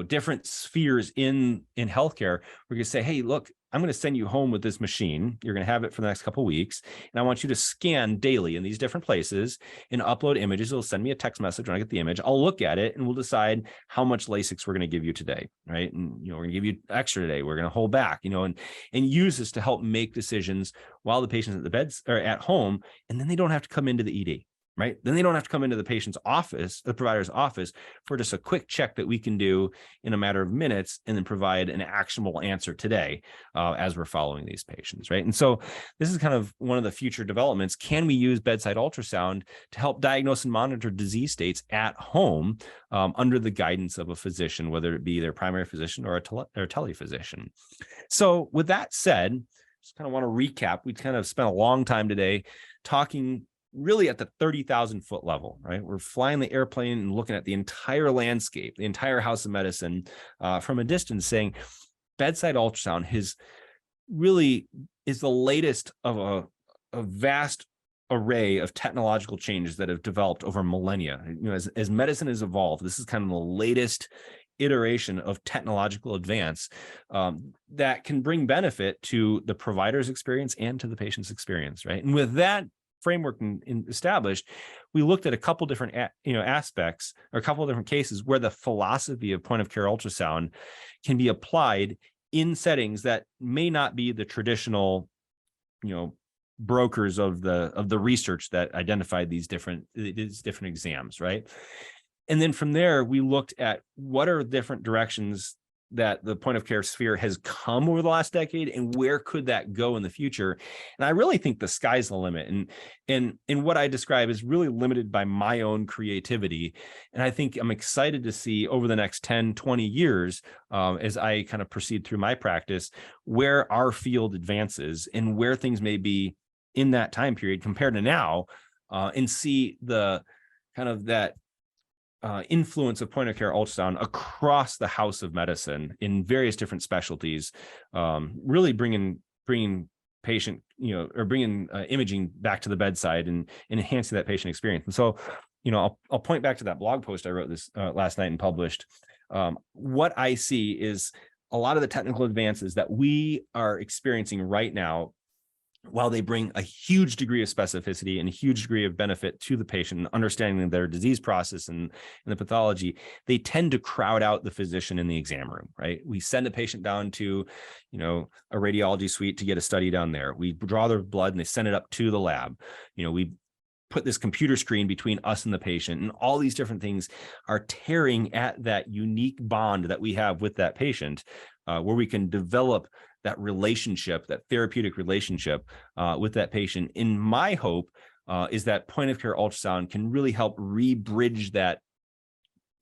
different spheres in healthcare. We're going to say, hey, look, I'm going to send you home with this machine. You're going to have it for the next couple of weeks. And I want you to scan daily in these different places and upload images. It'll send me a text message when I get the image. I'll look at it and we'll decide how much Lasix we're going to give you today, right? And, we're going to give you extra today. We're going to hold back, and use this to help make decisions while the patient's at the bed or at home. And then they don't have to come into the ED. Right? Then they don't have to come into the patient's office, the provider's office, for just a quick check that we can do in a matter of minutes, and then provide an actionable answer today as we're following these patients, right? And so this is kind of one of the future developments. Can we use bedside ultrasound to help diagnose and monitor disease states at home under the guidance of a physician, whether it be their primary physician or a telephysician? So with that said, just kind of want to recap. We kind of spent a long time today talking really at the 30,000 foot level, right? We're flying the airplane and looking at the entire landscape, the entire house of medicine from a distance, saying bedside ultrasound really is the latest of a vast array of technological changes that have developed over millennia. As medicine has evolved, this is kind of the latest iteration of technological advance that can bring benefit to the provider's experience and to the patient's experience, right? And with that framework established, we looked at a couple different aspects, or a couple of different cases where the philosophy of point of care ultrasound can be applied in settings that may not be the traditional, brokers of the research that identified these different exams, right? And then from there, we looked at what are different directions that the point of care sphere has come over the last decade, and where could that go in the future? And I really think the sky's the limit. And what I describe is really limited by my own creativity. And I think I'm excited to see over the next 10, 20 years, as I kind of proceed through my practice, where our field advances and where things may be in that time period compared to now, and see the kind of that influence of point of care ultrasound across the house of medicine in various different specialties, really bringing patient, or bringing imaging back to the bedside and enhancing that patient experience. And so, I'll point back to that blog post I wrote this last night and published. What I see is a lot of the technical advances that we are experiencing right now, while they bring a huge degree of specificity and a huge degree of benefit to the patient and understanding their disease process and the pathology, they tend to crowd out the physician in the exam room, right? We send a patient down to, a radiology suite to get a study down there. We draw their blood and they send it up to the lab. We put this computer screen between us and the patient, and all these different things are tearing at that unique bond that we have with that patient, where we can develop that relationship, that therapeutic relationship with that patient. And my hope is that point of care ultrasound can really help re-bridge that,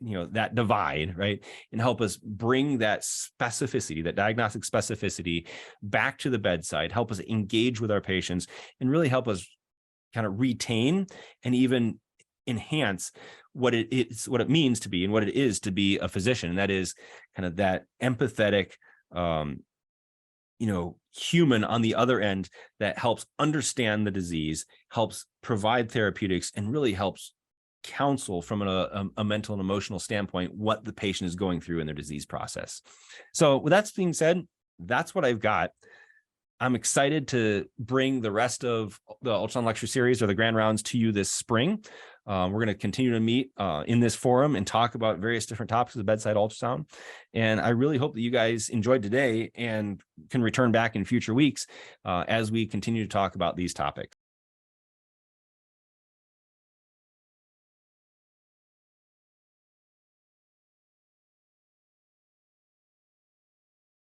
that divide, right? And help us bring that specificity, that diagnostic specificity back to the bedside, help us engage with our patients, and really help us kind of retain and even enhance what it means to be and what it is to be a physician. And that is kind of that empathetic, human on the other end that helps understand the disease, helps provide therapeutics, and really helps counsel from a mental and emotional standpoint what the patient is going through in their disease process. So with that being said, that's what I've got. I'm excited to bring the rest of the ultrasound lecture series, or the grand rounds, to you this spring. We're going to continue to meet in this forum and talk about various different topics of bedside ultrasound. And I really hope that you guys enjoyed today and can return back in future weeks as we continue to talk about these topics.